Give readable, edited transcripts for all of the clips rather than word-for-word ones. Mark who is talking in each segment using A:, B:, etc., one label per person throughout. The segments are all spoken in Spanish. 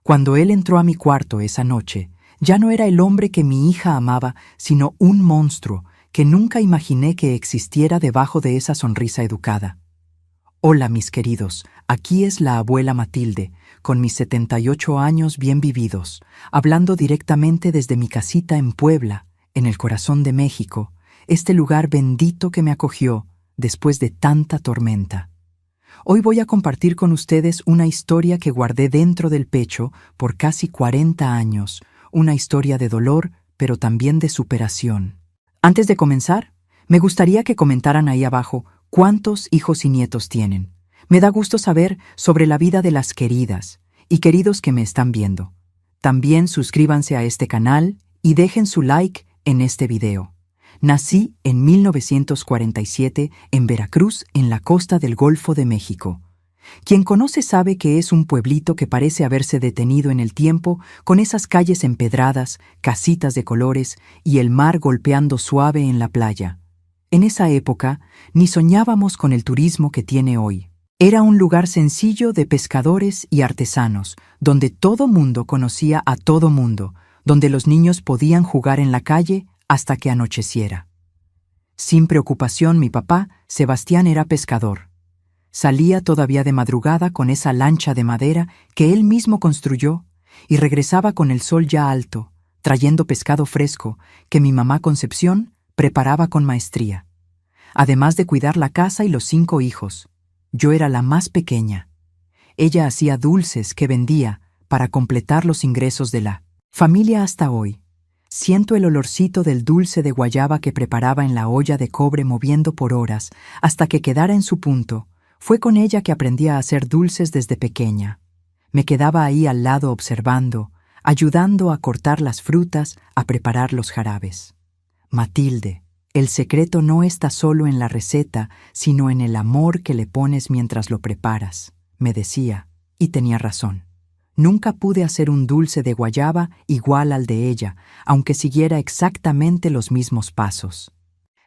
A: Cuando él entró a mi cuarto esa noche, ya no era el hombre que mi hija amaba, sino un monstruo que nunca imaginé que existiera debajo de esa sonrisa educada. Hola, mis queridos, aquí es la abuela Matilde, con mis 78 años bien vividos, hablando directamente desde mi casita en Puebla, en el corazón de México, este lugar bendito que me acogió después de tanta tormenta. Hoy voy a compartir con ustedes una historia que guardé dentro del pecho por casi 40 años, una historia de dolor, pero también de superación. Antes de comenzar, me gustaría que comentaran ahí abajo cuántos hijos y nietos tienen. Me da gusto saber sobre la vida de las queridas y queridos que me están viendo. También suscríbanse a este canal y dejen su like en este video. Nací en 1947 en Veracruz, en la costa del Golfo de México. Quien conoce sabe que es un pueblito que parece haberse detenido en el tiempo, con esas calles empedradas, casitas de colores y el mar golpeando suave en la playa. En esa época, ni soñábamos con el turismo que tiene hoy. Era un lugar sencillo de pescadores y artesanos, donde todo mundo conocía a todo mundo, donde los niños podían jugar en la calle hasta que anocheciera. Sin preocupación, mi papá, Sebastián, era pescador. Salía todavía de madrugada con esa lancha de madera que él mismo construyó y regresaba con el sol ya alto, trayendo pescado fresco que mi mamá Concepción preparaba con maestría. Además de cuidar la casa y los 5 hijos, yo era la más pequeña. Ella hacía dulces que vendía para completar los ingresos de la familia hasta hoy. Siento el olorcito del dulce de guayaba que preparaba en la olla de cobre moviendo por horas hasta que quedara en su punto. Fue con ella que aprendí a hacer dulces desde pequeña. Me quedaba ahí al lado observando, ayudando a cortar las frutas, a preparar los jarabes. Matilde, el secreto no está solo en la receta, sino en el amor que le pones mientras lo preparas, me decía, y tenía razón. Nunca pude hacer un dulce de guayaba igual al de ella, aunque siguiera exactamente los mismos pasos.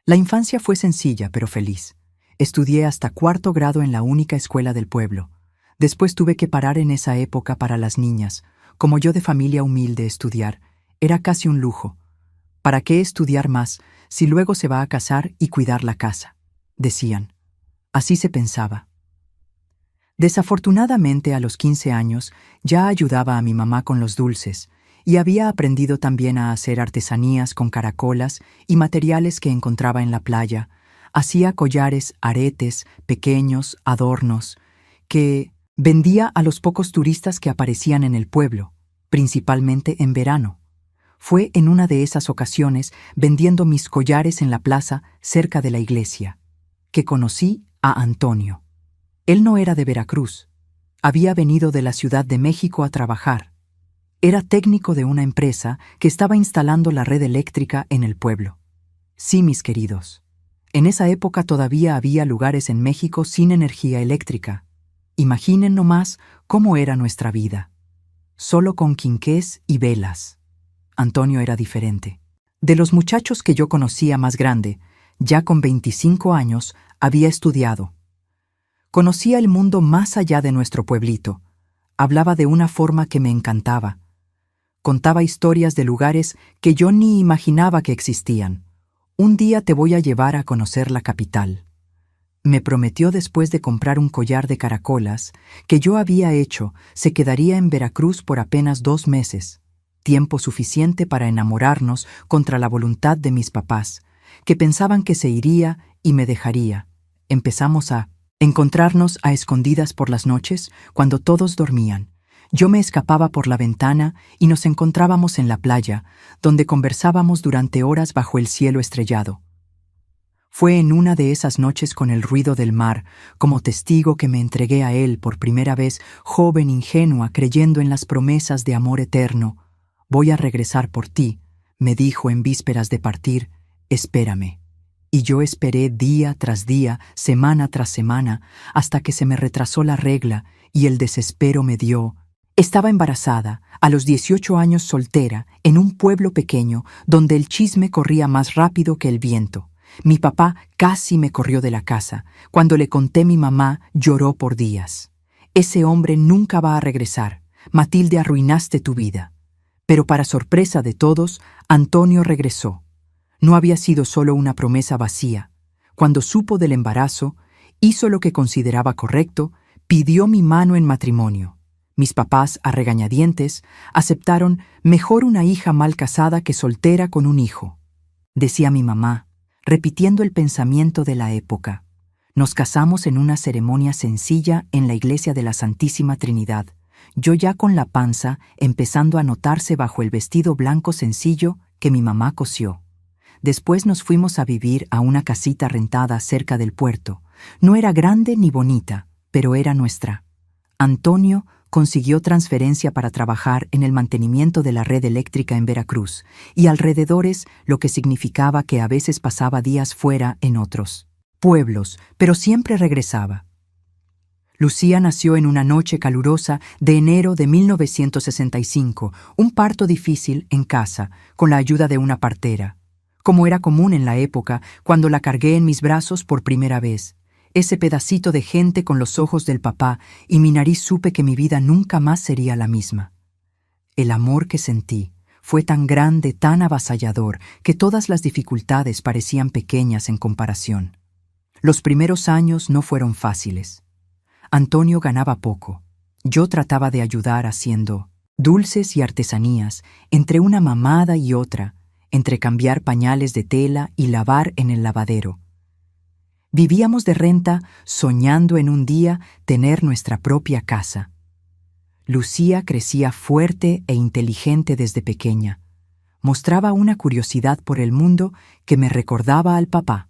A: La infancia fue sencilla, pero feliz. Estudié hasta 4º grado en la única escuela del pueblo. Después tuve que parar en esa época para las niñas. Como yo de familia humilde, estudiar era casi un lujo. ¿Para qué estudiar más si luego se va a casar y cuidar la casa?, decían. Así se pensaba. Desafortunadamente, a los 15 años, ya ayudaba a mi mamá con los dulces y había aprendido también a hacer artesanías con caracolas y materiales que encontraba en la playa. Hacía collares, aretes, pequeños adornos, que vendía a los pocos turistas que aparecían en el pueblo, principalmente en verano. Fue en una de esas ocasiones, vendiendo mis collares en la plaza cerca de la iglesia, que conocí a Antonio. Él no era de Veracruz. Había venido de la Ciudad de México a trabajar. Era técnico de una empresa que estaba instalando la red eléctrica en el pueblo. Sí, mis queridos. En esa época todavía había lugares en México sin energía eléctrica. Imaginen nomás cómo era nuestra vida. Solo con quinqués y velas. Antonio era diferente. De los muchachos que yo conocía más grande, ya con 25 años, había estudiado. Conocía el mundo más allá de nuestro pueblito. Hablaba de una forma que me encantaba. Contaba historias de lugares que yo ni imaginaba que existían. Un día te voy a llevar a conocer la capital. Me prometió después de comprar un collar de caracolas que yo había hecho, se quedaría en Veracruz por apenas 2 meses, tiempo suficiente para enamorarnos contra la voluntad de mis papás, que pensaban que se iría y me dejaría. Empezamos a encontrarnos a escondidas por las noches cuando todos dormían. Yo me escapaba por la ventana y nos encontrábamos en la playa, donde conversábamos durante horas bajo el cielo estrellado. Fue en una de esas noches con el ruido del mar, como testigo, que me entregué a él por primera vez, joven, ingenua, creyendo en las promesas de amor eterno. Voy a regresar por ti, me dijo en vísperas de partir, espérame. Y yo esperé día tras día, semana tras semana, hasta que se me retrasó la regla y el desespero me dio. Estaba embarazada, a los 18 años soltera, en un pueblo pequeño donde el chisme corría más rápido que el viento. Mi papá casi me corrió de la casa. Cuando le conté, mi mamá lloró por días. Ese hombre nunca va a regresar. Matilde, arruinaste tu vida. Pero para sorpresa de todos, Antonio regresó. No había sido solo una promesa vacía. Cuando supo del embarazo, hizo lo que consideraba correcto, pidió mi mano en matrimonio. Mis papás, a regañadientes, aceptaron mejor una hija mal casada que soltera con un hijo. Decía mi mamá, repitiendo el pensamiento de la época. Nos casamos en una ceremonia sencilla en la iglesia de la Santísima Trinidad, yo ya con la panza empezando a notarse bajo el vestido blanco sencillo que mi mamá cosió. Después nos fuimos a vivir a una casita rentada cerca del puerto. No era grande ni bonita, pero era nuestra. Antonio consiguió transferencia para trabajar en el mantenimiento de la red eléctrica en Veracruz y alrededores, lo que significaba que a veces pasaba días fuera en otros pueblos, pero siempre regresaba. Lucía nació en una noche calurosa de enero de 1965, un parto difícil en casa, con la ayuda de una partera. Como era común en la época, cuando la cargué en mis brazos por primera vez, ese pedacito de gente con los ojos del papá, y mi nariz supe que mi vida nunca más sería la misma. El amor que sentí fue tan grande, tan avasallador, que todas las dificultades parecían pequeñas en comparación. Los primeros años no fueron fáciles. Antonio ganaba poco. Yo trataba de ayudar haciendo dulces y artesanías, entre una mamada y otra, entre cambiar pañales de tela y lavar en el lavadero. Vivíamos de renta, soñando en un día tener nuestra propia casa. Lucía crecía fuerte e inteligente desde pequeña. Mostraba una curiosidad por el mundo que me recordaba al papá.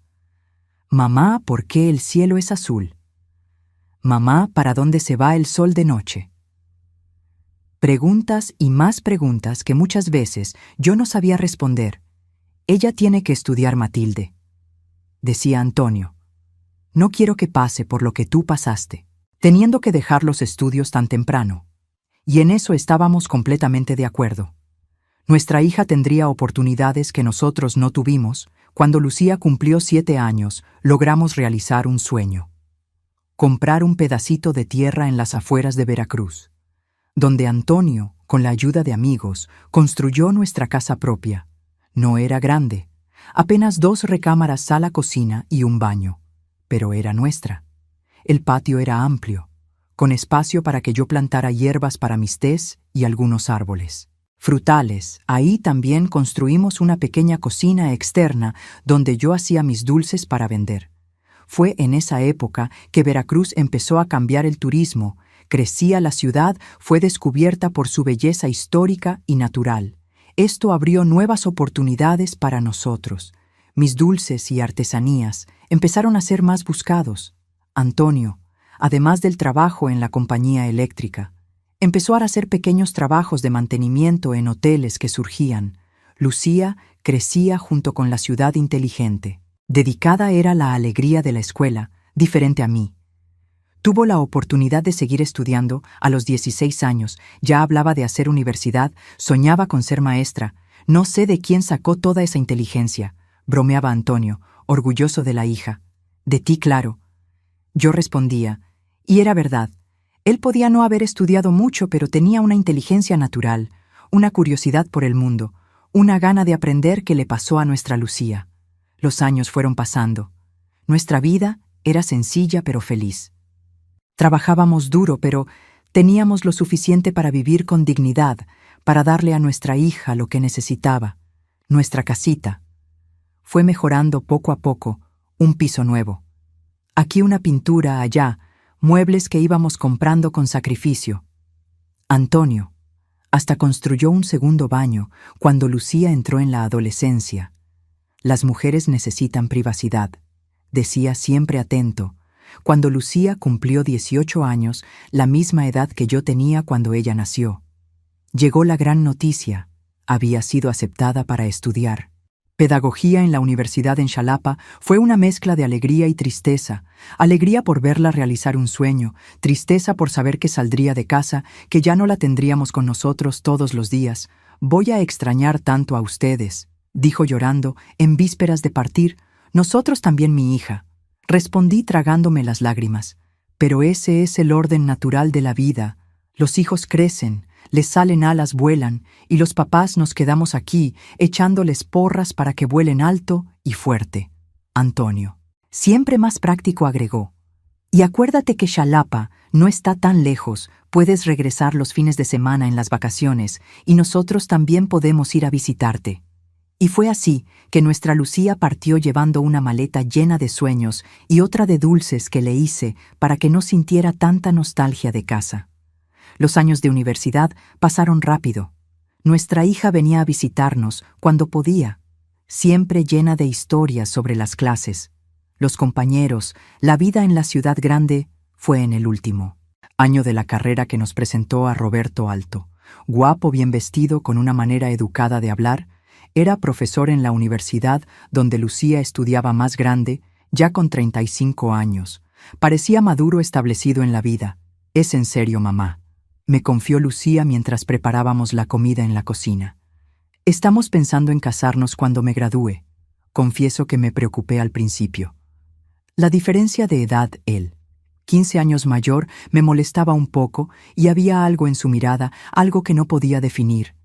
A: Mamá, ¿por qué el cielo es azul? Mamá, ¿para dónde se va el sol de noche? Preguntas y más preguntas que muchas veces yo no sabía responder. Ella tiene que estudiar, Matilde, decía Antonio. No quiero que pase por lo que tú pasaste, teniendo que dejar los estudios tan temprano. Y en eso estábamos completamente de acuerdo. Nuestra hija tendría oportunidades que nosotros no tuvimos. Cuando Lucía cumplió 7 años, logramos realizar un sueño. Comprar un pedacito de tierra en las afueras de Veracruz, donde Antonio, con la ayuda de amigos, construyó nuestra casa propia. No era grande, apenas 2 recámaras, sala, cocina y un baño, pero era nuestra. El patio era amplio, con espacio para que yo plantara hierbas para mis tés y algunos árboles frutales. Ahí también construimos una pequeña cocina externa donde yo hacía mis dulces para vender. Fue en esa época que Veracruz empezó a cambiar el turismo, crecía la ciudad, fue descubierta por su belleza histórica y natural. Esto abrió nuevas oportunidades para nosotros. Mis dulces y artesanías empezaron a ser más buscados. Antonio, además del trabajo en la compañía eléctrica, empezó a hacer pequeños trabajos de mantenimiento en hoteles que surgían. Lucía crecía junto con la ciudad inteligente. Dedicada era la alegría de la escuela, diferente a mí. Tuvo la oportunidad de seguir estudiando a los 16 años, ya hablaba de hacer universidad, soñaba con ser maestra. No sé de quién sacó toda esa inteligencia, bromeaba Antonio, orgulloso de la hija. De ti, claro. Yo respondía, y era verdad. Él podía no haber estudiado mucho, pero tenía una inteligencia natural, una curiosidad por el mundo, una gana de aprender que le pasó a nuestra Lucía. Los años fueron pasando. Nuestra vida era sencilla pero feliz. Trabajábamos duro, pero teníamos lo suficiente para vivir con dignidad, para darle a nuestra hija lo que necesitaba, nuestra casita. Fue mejorando poco a poco, un piso nuevo. Aquí una pintura, allá, muebles que íbamos comprando con sacrificio. Antonio hasta construyó un segundo baño cuando Lucía entró en la adolescencia. Las mujeres necesitan privacidad, decía siempre atento, cuando Lucía cumplió 18 años, la misma edad que yo tenía cuando ella nació. Llegó la gran noticia, había sido aceptada para estudiar. Pedagogía en la universidad en Xalapa fue una mezcla de alegría y tristeza, alegría por verla realizar un sueño, tristeza por saber que saldría de casa, que ya no la tendríamos con nosotros todos los días. Voy a extrañar tanto a ustedes, dijo llorando, en vísperas de partir. Nosotros también, mi hija. Respondí tragándome las lágrimas. Pero ese es el orden natural de la vida. Los hijos crecen, les salen alas, vuelan, y los papás nos quedamos aquí, echándoles porras para que vuelen alto y fuerte. Antonio. Siempre más práctico agregó. Y acuérdate que Xalapa no está tan lejos, puedes regresar los fines de semana en las vacaciones, y nosotros también podemos ir a visitarte. Y fue así que nuestra Lucía partió llevando una maleta llena de sueños y otra de dulces que le hice para que no sintiera tanta nostalgia de casa. Los años de universidad pasaron rápido. Nuestra hija venía a visitarnos cuando podía, siempre llena de historias sobre las clases, los compañeros, la vida en la ciudad grande. Fue en el último año de la carrera que nos presentó a Roberto Alto, guapo, bien vestido, con una manera educada de hablar. Era profesor en la universidad donde Lucía estudiaba, más grande, ya con 35 años. Parecía maduro, establecido en la vida. «¿Es en serio, mamá?», me confió Lucía mientras preparábamos la comida en la cocina. «Estamos pensando en casarnos cuando me gradúe». Confieso que me preocupé al principio. La diferencia de edad, él, 15 años mayor, me molestaba un poco, y había algo en su mirada, algo que no podía definir.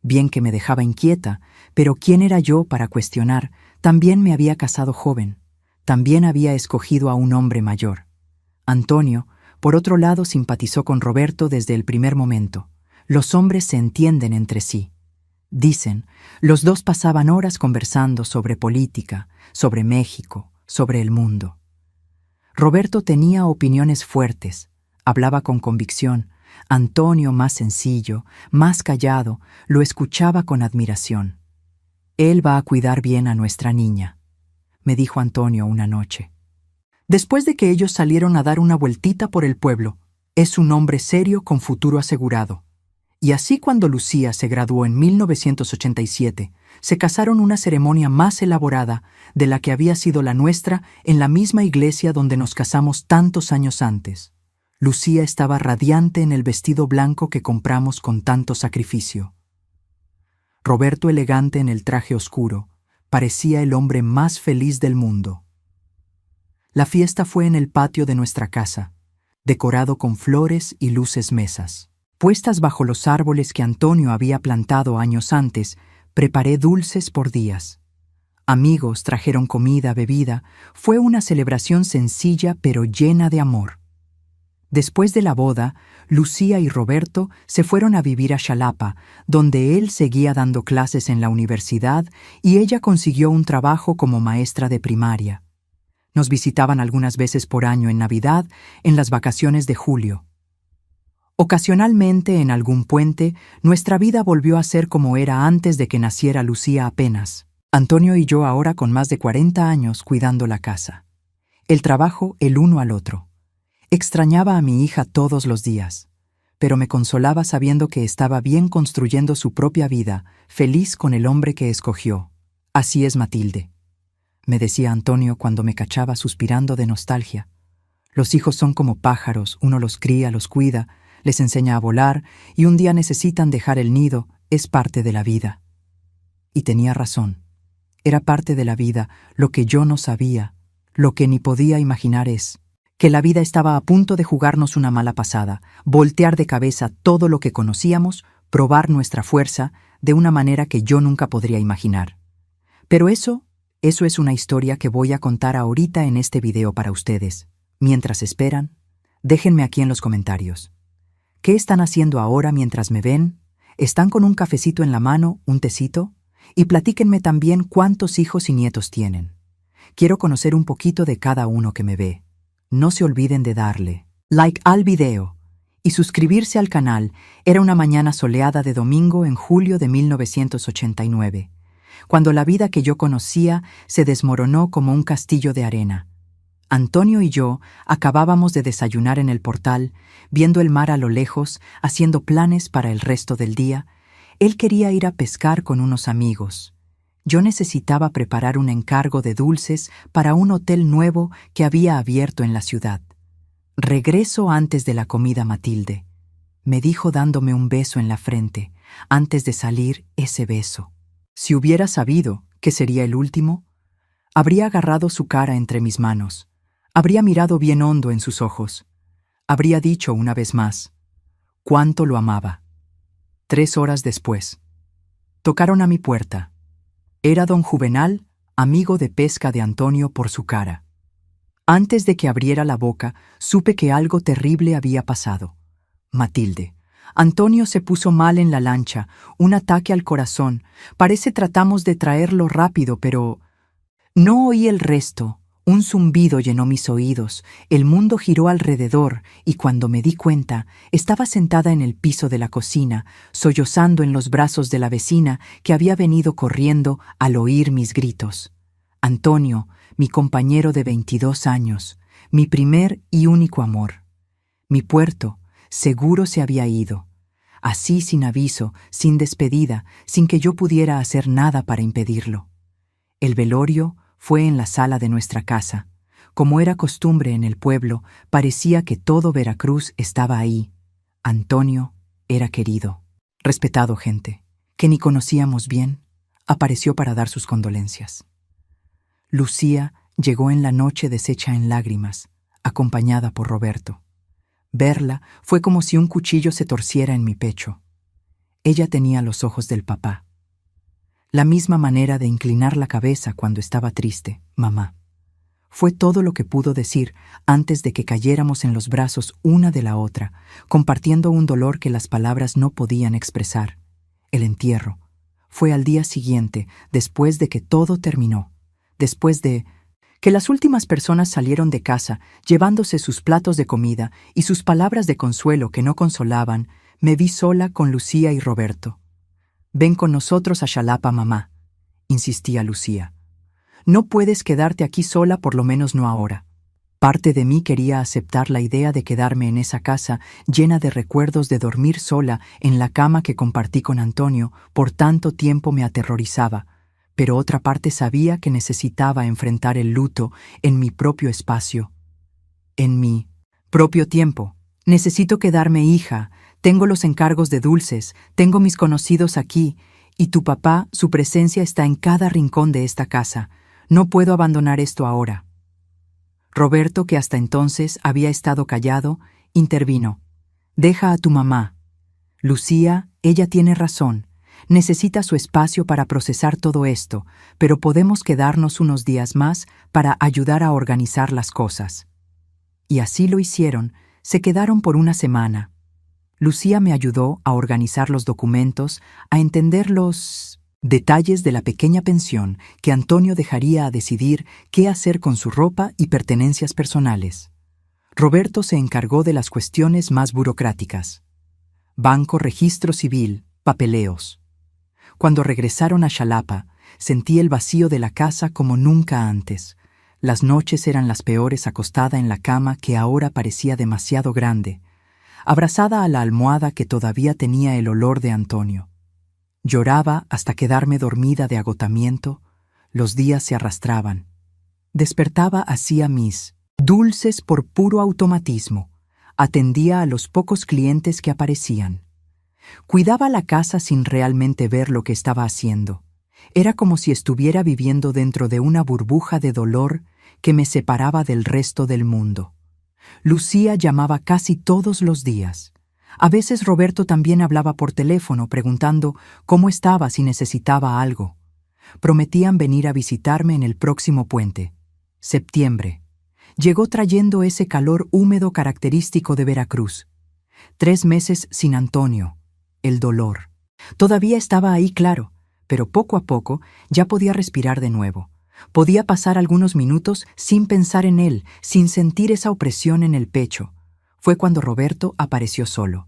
A: Bien que me dejaba inquieta, pero ¿quién era yo para cuestionar? También me había casado joven. También había escogido a un hombre mayor. Antonio, por otro lado, simpatizó con Roberto desde el primer momento. Los hombres se entienden entre sí. Dicen, los dos pasaban horas conversando sobre política, sobre México, sobre el mundo. Roberto tenía opiniones fuertes, hablaba con convicción. Antonio, más sencillo, más callado, lo escuchaba con admiración. «Él va a cuidar bien a nuestra niña», me dijo Antonio una noche. Después de que ellos salieron a dar una vueltita por el pueblo, es un hombre serio con futuro asegurado. Y así, cuando Lucía se graduó en 1987, se casaron, una ceremonia más elaborada de la que había sido la nuestra, en la misma iglesia donde nos casamos tantos años antes. Lucía estaba radiante en el vestido blanco que compramos con tanto sacrificio. Roberto, elegante en el traje oscuro, parecía el hombre más feliz del mundo. La fiesta fue en el patio de nuestra casa, decorado con flores y luces. Mesas puestas bajo los árboles que Antonio había plantado años antes. Preparé dulces por días. Amigos trajeron comida, bebida. Fue una celebración sencilla pero llena de amor. Después de la boda, Lucía y Roberto se fueron a vivir a Xalapa, donde él seguía dando clases en la universidad y ella consiguió un trabajo como maestra de primaria. Nos visitaban algunas veces por año, en Navidad, en las vacaciones de julio. Ocasionalmente, en algún puente, nuestra vida volvió a ser como era antes de que naciera Lucía apenas. Antonio y yo ahora con más de 40 años cuidando la casa. El trabajo el uno al otro. Extrañaba a mi hija todos los días, pero me consolaba sabiendo que estaba bien construyendo su propia vida, feliz con el hombre que escogió. «Así es, Matilde», me decía Antonio cuando me cachaba suspirando de nostalgia. «Los hijos son como pájaros, uno los cría, los cuida, les enseña a volar y un día necesitan dejar el nido, es parte de la vida». Y tenía razón. Era parte de la vida. Lo que yo no sabía, lo que ni podía imaginar, es que la vida estaba a punto de jugarnos una mala pasada, voltear de cabeza todo lo que conocíamos, probar nuestra fuerza de una manera que yo nunca podría imaginar. Pero eso es una historia que voy a contar ahorita en este video para ustedes. Mientras esperan, déjenme aquí en los comentarios. ¿Qué están haciendo ahora mientras me ven? ¿Están con un cafecito en la mano, un tecito? Y platíquenme también cuántos hijos y nietos tienen. Quiero conocer un poquito de cada uno que me ve. No se olviden de darle like al video y suscribirse al canal. Era una mañana soleada de domingo en julio de 1989, cuando la vida que yo conocía se desmoronó como un castillo de arena. Antonio y yo acabábamos de desayunar en el portal, viendo el mar a lo lejos, haciendo planes para el resto del día. Él quería ir a pescar con unos amigos. Yo necesitaba preparar un encargo de dulces para un hotel nuevo que había abierto en la ciudad. «Regreso antes de la comida, Matilde», me dijo dándome un beso en la frente. Antes de salir, ese beso. Si hubiera sabido que sería el último, habría agarrado su cara entre mis manos, habría mirado bien hondo en sus ojos, habría dicho una vez más: cuánto lo amaba. 3 horas después. Tocaron a mi puerta. Era don Juvenal, amigo de pesca de Antonio, por su cara. Antes de que abriera la boca, supe que algo terrible había pasado. Matilde. Antonio se puso mal en la lancha, un ataque al corazón. Parece tratamos de traerlo rápido, pero... No oí el resto. Un zumbido llenó mis oídos, el mundo giró alrededor y cuando me di cuenta, estaba sentada en el piso de la cocina, sollozando en los brazos de la vecina que había venido corriendo al oír mis gritos. Antonio, mi compañero de 22 años, mi primer y único amor. Mi puerto, seguro se había ido. Así sin aviso, sin despedida, sin que yo pudiera hacer nada para impedirlo. El velorio fue en la sala de nuestra casa. Como era costumbre en el pueblo, parecía que todo Veracruz estaba ahí. Antonio era querido, respetado gente, que ni conocíamos bien, apareció para dar sus condolencias. Lucía llegó en la noche deshecha en lágrimas, acompañada por Roberto. Verla fue como si un cuchillo se torciera en mi pecho. Ella tenía los ojos del papá. La misma manera de inclinar la cabeza cuando estaba triste, mamá. Fue todo lo que pudo decir antes de que cayéramos en los brazos una de la otra, compartiendo un dolor que las palabras no podían expresar. El entierro fue al día siguiente, después de que todo terminó, después de que las últimas personas salieron de casa llevándose sus platos de comida y sus palabras de consuelo que no consolaban. Me vi sola con Lucía y Roberto. «Ven con nosotros a Xalapa, mamá», insistía Lucía. «No puedes quedarte aquí sola, por lo menos no ahora». Parte de mí quería aceptar la idea de quedarme en esa casa llena de recuerdos de dormir sola en la cama que compartí con Antonio por tanto tiempo me aterrorizaba, pero otra parte sabía que necesitaba enfrentar el luto en mi propio espacio, en mi propio tiempo. «Necesito quedarme, hija. Tengo los encargos de dulces, tengo mis conocidos aquí, y tu papá, su presencia está en cada rincón de esta casa. No puedo abandonar esto ahora». Roberto, que hasta entonces había estado callado, intervino. «Deja a tu mamá. Lucía, ella tiene razón. Necesita su espacio para procesar todo esto, pero podemos quedarnos unos días más para ayudar a organizar las cosas». Y así lo hicieron, se quedaron por una semana. Lucía me ayudó a organizar los documentos, a entender los detalles de la pequeña pensión que Antonio dejaría a decidir qué hacer con su ropa y pertenencias personales. Roberto se encargó de las cuestiones más burocráticas. Banco, registro civil, papeleos. Cuando regresaron a Xalapa, sentí el vacío de la casa como nunca antes. Las noches eran las peores acostada en la cama que ahora parecía demasiado grande, abrazada a la almohada que todavía tenía el olor de Antonio. Lloraba hasta quedarme dormida de agotamiento. Los días se arrastraban. Despertaba hacía mis dulces por puro automatismo. Atendía a los pocos clientes que aparecían. Cuidaba la casa sin realmente ver lo que estaba haciendo. Era como si estuviera viviendo dentro de una burbuja de dolor que me separaba del resto del mundo. Lucía llamaba casi todos los días. A veces Roberto también hablaba por teléfono preguntando cómo estaba, si necesitaba algo. Prometían venir a visitarme en el próximo puente. Septiembre. Llegó trayendo ese calor húmedo característico de Veracruz. 3 meses sin Antonio. El dolor. Todavía estaba ahí, claro, pero poco a poco ya podía respirar de nuevo. Podía pasar algunos minutos sin pensar en él, sin sentir esa opresión en el pecho. Fue cuando Roberto apareció solo.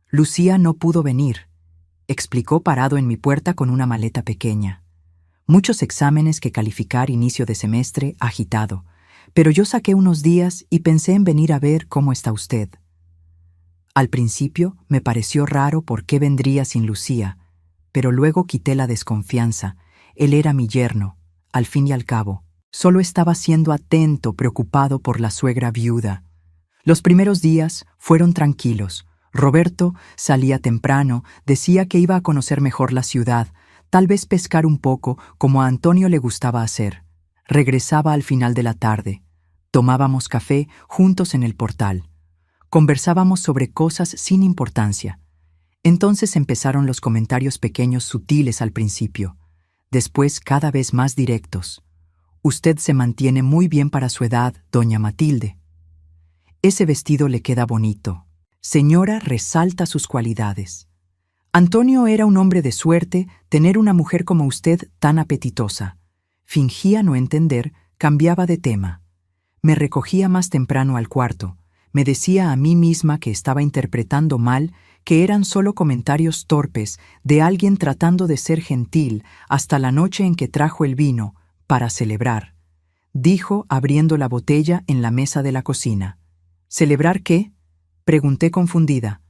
A: «Lucía no pudo venir», explicó parado en mi puerta con una maleta pequeña. «Muchos exámenes que calificar, inicio de semestre, agitado. Pero yo saqué unos días y pensé en venir a ver cómo está usted». Al principio me pareció raro por qué vendría sin Lucía, pero luego quité la desconfianza. Él era mi yerno. Al fin y al cabo, solo estaba siendo atento, preocupado por la suegra viuda. Los primeros días fueron tranquilos. Roberto salía temprano, decía que iba a conocer mejor la ciudad, tal vez pescar un poco, como a Antonio le gustaba hacer. Regresaba al final de la tarde. Tomábamos café juntos en el portal. Conversábamos sobre cosas sin importancia. Entonces empezaron los comentarios pequeños sutiles al principio, después cada vez más directos. Usted se mantiene muy bien para su edad, doña Matilde. Ese vestido le queda bonito. Señora, resalta sus cualidades. Antonio era un hombre de suerte tener una mujer como usted tan apetitosa. Fingía no entender, cambiaba de tema. Me recogía más temprano al cuarto. Me decía a mí misma que estaba interpretando mal, que eran solo comentarios torpes de alguien tratando de ser gentil hasta la noche en que trajo el vino para celebrar. Dijo abriendo la botella en la mesa de la cocina. ¿Celebrar qué?, pregunté confundida.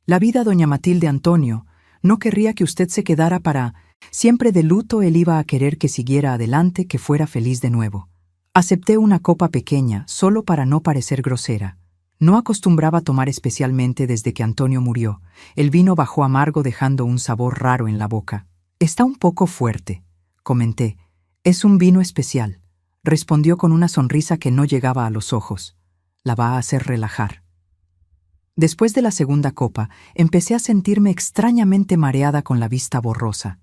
A: La vida, doña Matilde. Antonio no querría que usted se quedara para... Siempre de luto él iba a querer que siguiera adelante, que fuera feliz de nuevo. Acepté una copa pequeña, solo para no parecer grosera. No acostumbraba tomar especialmente desde que Antonio murió. El vino bajó amargo dejando un sabor raro en la boca. Está un poco fuerte, comenté. Es un vino especial, respondió con una sonrisa que no llegaba a los ojos. La va a hacer relajar. Después de la segunda copa, empecé a sentirme extrañamente mareada con la vista borrosa.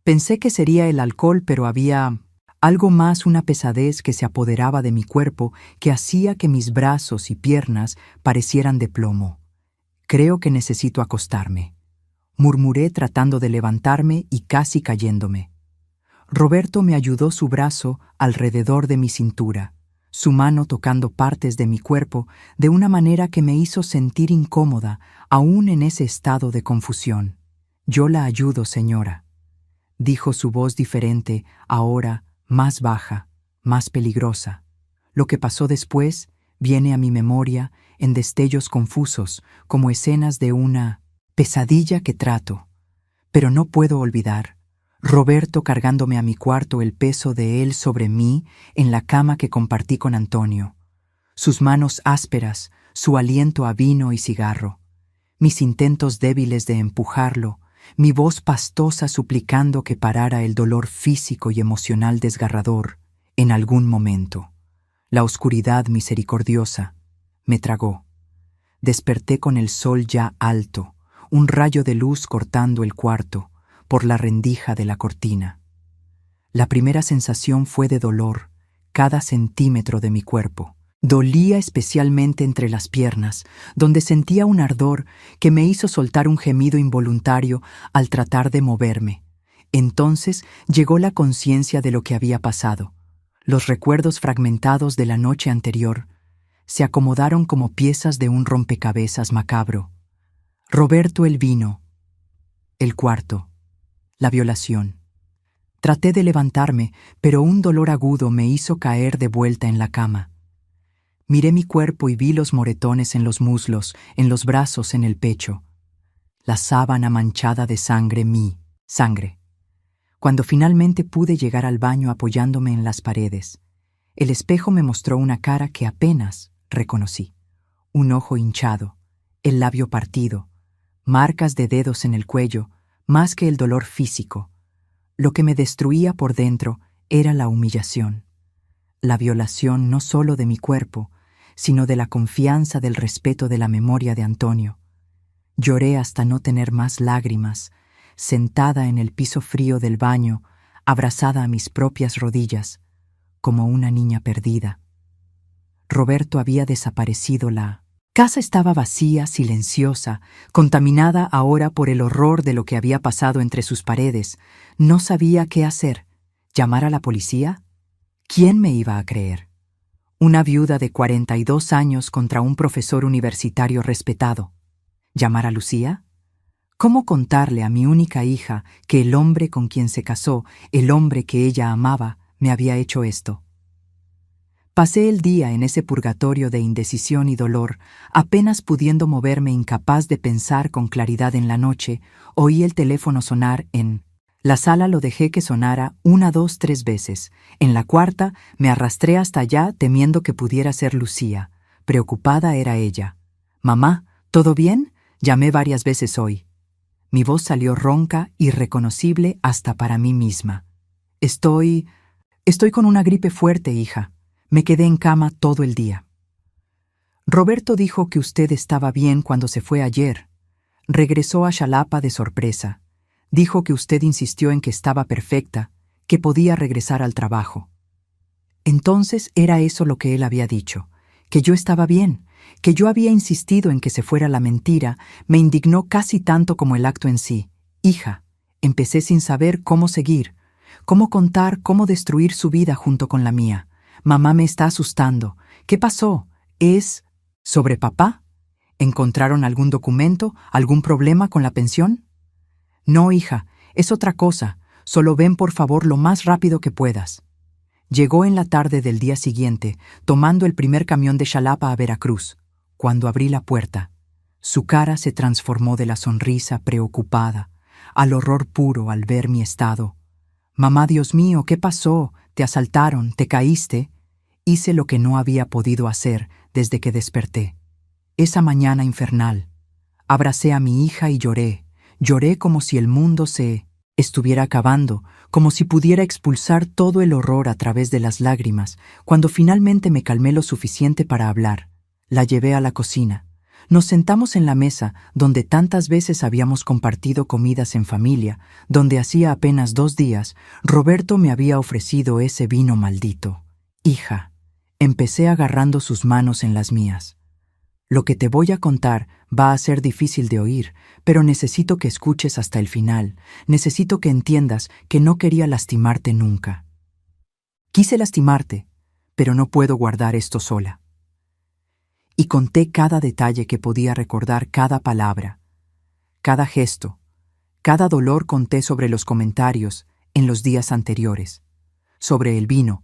A: Pensé que sería el alcohol, pero había algo más, una pesadez que se apoderaba de mi cuerpo que hacía que mis brazos y piernas parecieran de plomo. Creo que necesito acostarme, murmuré tratando de levantarme y casi cayéndome. Roberto me ayudó su brazo alrededor de mi cintura, su mano tocando partes de mi cuerpo de una manera que me hizo sentir incómoda, aún en ese estado de confusión. «Yo la ayudo, señora», dijo su voz diferente, ahora más baja, más peligrosa. Lo que pasó después viene a mi memoria en destellos confusos, como escenas de una pesadilla que trato. Pero no puedo olvidar. Roberto cargándome a mi cuarto, el peso de él sobre mí en la cama que compartí con Antonio. Sus manos ásperas, su aliento a vino y cigarro. Mis intentos débiles de empujarlo, mi voz pastosa suplicando que parara el dolor físico y emocional desgarrador en algún momento. La oscuridad misericordiosa me tragó. Desperté con el sol ya alto, un rayo de luz cortando el cuarto por la rendija de la cortina. La primera sensación fue de dolor, cada centímetro de mi cuerpo. Dolía especialmente entre las piernas, donde sentía un ardor que me hizo soltar un gemido involuntario al tratar de moverme. Entonces llegó la conciencia de lo que había pasado. Los recuerdos fragmentados de la noche anterior se acomodaron como piezas de un rompecabezas macabro. Roberto, el vino, el cuarto, la violación. Traté de levantarme, pero un dolor agudo me hizo caer de vuelta en la cama. Miré mi cuerpo y vi los moretones en los muslos, en los brazos, en el pecho. La sábana manchada de sangre, mi sangre. Cuando finalmente pude llegar al baño apoyándome en las paredes, el espejo me mostró una cara que apenas reconocí. Un ojo hinchado, el labio partido, marcas de dedos en el cuello, más que el dolor físico. Lo que me destruía por dentro era la humillación. La violación no solo de mi cuerpo, sino de la confianza, del respeto, de la memoria de Antonio. Lloré hasta no tener más lágrimas, sentada en el piso frío del baño, abrazada a mis propias rodillas, como una niña perdida. Roberto había desaparecido. La casa estaba vacía, silenciosa, contaminada ahora por el horror de lo que había pasado entre sus paredes. No sabía qué hacer. ¿Llamar a la policía? ¿Quién me iba a creer? Una viuda de 42 años contra un profesor universitario respetado. ¿Llamar a Lucía? ¿Cómo contarle a mi única hija que el hombre con quien se casó, el hombre que ella amaba, me había hecho esto? Pasé el día en ese purgatorio de indecisión y dolor, apenas pudiendo moverme, incapaz de pensar con claridad. En la noche, oí el teléfono sonar en la sala. Lo dejé que sonara 1, 2, 3 veces. En la cuarta, me arrastré hasta allá temiendo que pudiera ser Lucía. Preocupada era ella. «Mamá, ¿todo bien?», llamé varias veces hoy. Mi voz salió ronca, irreconocible hasta para mí misma. Estoy con una gripe fuerte, hija. Me quedé en cama todo el día». Roberto dijo que usted estaba bien cuando se fue ayer. Regresó a Xalapa de sorpresa. Dijo que usted insistió en que estaba perfecta, que podía regresar al trabajo. Entonces era eso lo que él había dicho, que yo estaba bien, que yo había insistido en que se fuera la mentira. Me indignó casi tanto como el acto en sí. Hija, empecé sin saber cómo seguir, cómo contar, cómo destruir su vida junto con la mía. Mamá me está asustando. ¿Qué pasó? ¿Es sobre papá? ¿Encontraron algún documento, algún problema con la pensión? No, hija, es otra cosa. Solo ven por favor lo más rápido que puedas. Llegó en la tarde del día siguiente, tomando el primer camión de Xalapa a Veracruz. Cuando abrí la puerta, su cara se transformó de la sonrisa preocupada al horror puro al ver mi estado. Mamá, Dios mío, ¿qué pasó? ¿Te asaltaron? ¿Te caíste? Hice lo que no había podido hacer desde que desperté. Esa mañana infernal, abracé a mi hija y lloré. Lloré como si el mundo se estuviera acabando, como si pudiera expulsar todo el horror a través de las lágrimas. Cuando finalmente me calmé lo suficiente para hablar, la llevé a la cocina. Nos sentamos en la mesa donde tantas veces habíamos compartido comidas en familia, donde hacía apenas 2 días Roberto me había ofrecido ese vino maldito. Hija, empecé agarrando sus manos en las mías. Lo que te voy a contar va a ser difícil de oír, pero necesito que escuches hasta el final. Necesito que entiendas que no quería lastimarte nunca. Quise lastimarte, pero no puedo guardar esto sola. Y conté cada detalle que podía recordar, cada palabra, cada gesto, cada dolor. Conté sobre los comentarios en los días anteriores, sobre el vino,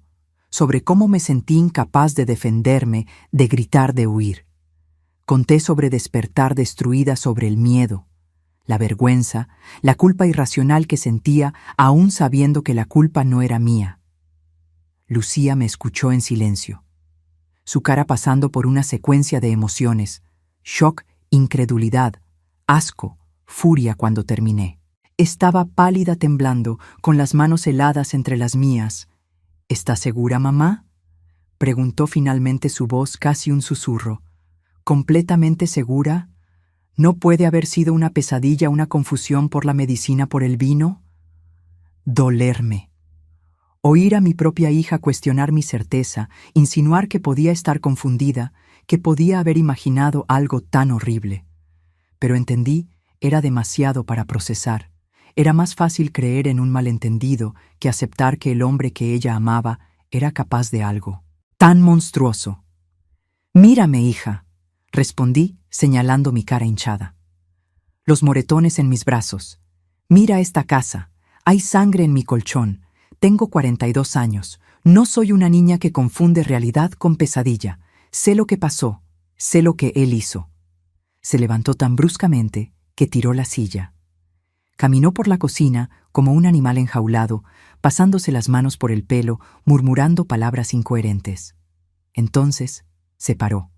A: sobre cómo me sentí incapaz de defenderme, de gritar, de huir. Conté sobre despertar destruida, sobre el miedo, la vergüenza, la culpa irracional que sentía, aún sabiendo que la culpa no era mía. Lucía me escuchó en silencio, su cara pasando por una secuencia de emociones: shock, incredulidad, asco, furia. Cuando terminé, estaba pálida, temblando, con las manos heladas entre las mías. ¿Estás segura, mamá?, preguntó finalmente, su voz casi un susurro. ¿Completamente segura? ¿No puede haber sido una pesadilla, una confusión por la medicina, por el vino? Dolerme. Oír a mi propia hija cuestionar mi certeza, insinuar que podía estar confundida, que podía haber imaginado algo tan horrible. Pero entendí, era demasiado para procesar. Era más fácil creer en un malentendido que aceptar que el hombre que ella amaba era capaz de algo tan monstruoso. Mírame, hija, respondí, señalando mi cara hinchada. Los moretones en mis brazos. Mira esta casa. Hay sangre en mi colchón. Tengo 42 años. No soy una niña que confunde realidad con pesadilla. Sé lo que pasó. Sé lo que él hizo. Se levantó tan bruscamente que tiró la silla. Caminó por la cocina como un animal enjaulado, pasándose las manos por el pelo, murmurando palabras incoherentes. Entonces se paró.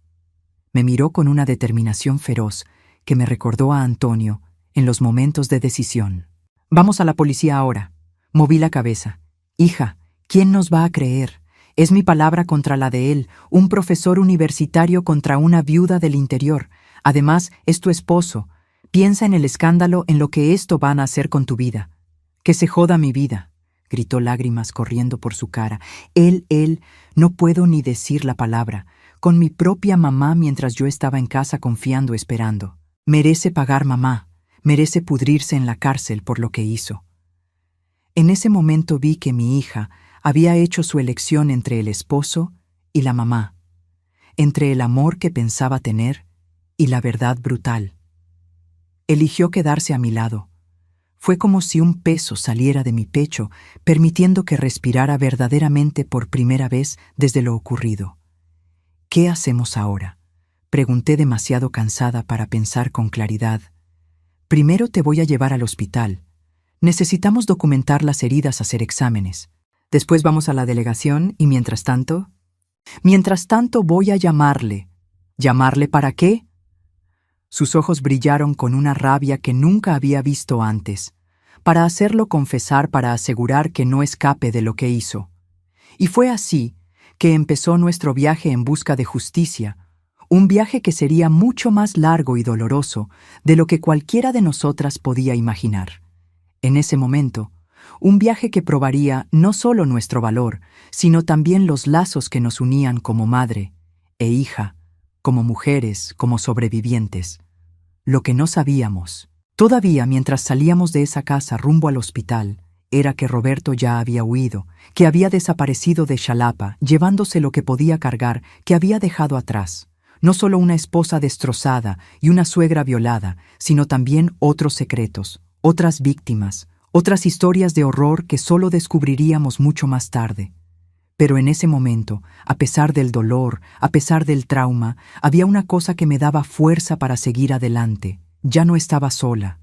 A: Me miró con una determinación feroz que me recordó a Antonio en los momentos de decisión. Vamos a la policía ahora. Moví la cabeza. Hija, ¿quién nos va a creer? Es mi palabra contra la de él, un profesor universitario contra una viuda del interior. Además, es tu esposo. Piensa en el escándalo, en lo que esto van a hacer con tu vida. Que se joda mi vida, gritó, lágrimas corriendo por su cara. Él, no puedo ni decir la palabra. Con mi propia mamá mientras yo estaba en casa confiando, esperando. Merece pagar, mamá. Merece pudrirse en la cárcel por lo que hizo. En ese momento vi que mi hija había hecho su elección entre el esposo y la mamá, entre el amor que pensaba tener y la verdad brutal. Eligió quedarse a mi lado. Fue como si un peso saliera de mi pecho, permitiendo que respirara verdaderamente por primera vez desde lo ocurrido. ¿Qué hacemos ahora?, pregunté, demasiado cansada para pensar con claridad. Primero te voy a llevar al hospital. Necesitamos documentar las heridas, hacer exámenes. Después vamos a la delegación y mientras tanto voy a llamarle. ¿Llamarle para qué? Sus ojos brillaron con una rabia que nunca había visto antes. Para hacerlo confesar, para asegurar que no escape de lo que hizo. Y fue así que empezó nuestro viaje en busca de justicia, un viaje que sería mucho más largo y doloroso de lo que cualquiera de nosotras podía imaginar. En ese momento, un viaje que probaría no solo nuestro valor, sino también los lazos que nos unían como madre e hija, como mujeres, como sobrevivientes. Lo que no sabíamos, todavía mientras salíamos de esa casa rumbo al hospital, era que Roberto ya había huido, que había desaparecido de Xalapa, llevándose lo que podía cargar, que había dejado atrás. No solo una esposa destrozada y una suegra violada, sino también otros secretos, otras víctimas, otras historias de horror que solo descubriríamos mucho más tarde. Pero en ese momento, a pesar del dolor, a pesar del trauma, había una cosa que me daba fuerza para seguir adelante. Ya no estaba sola.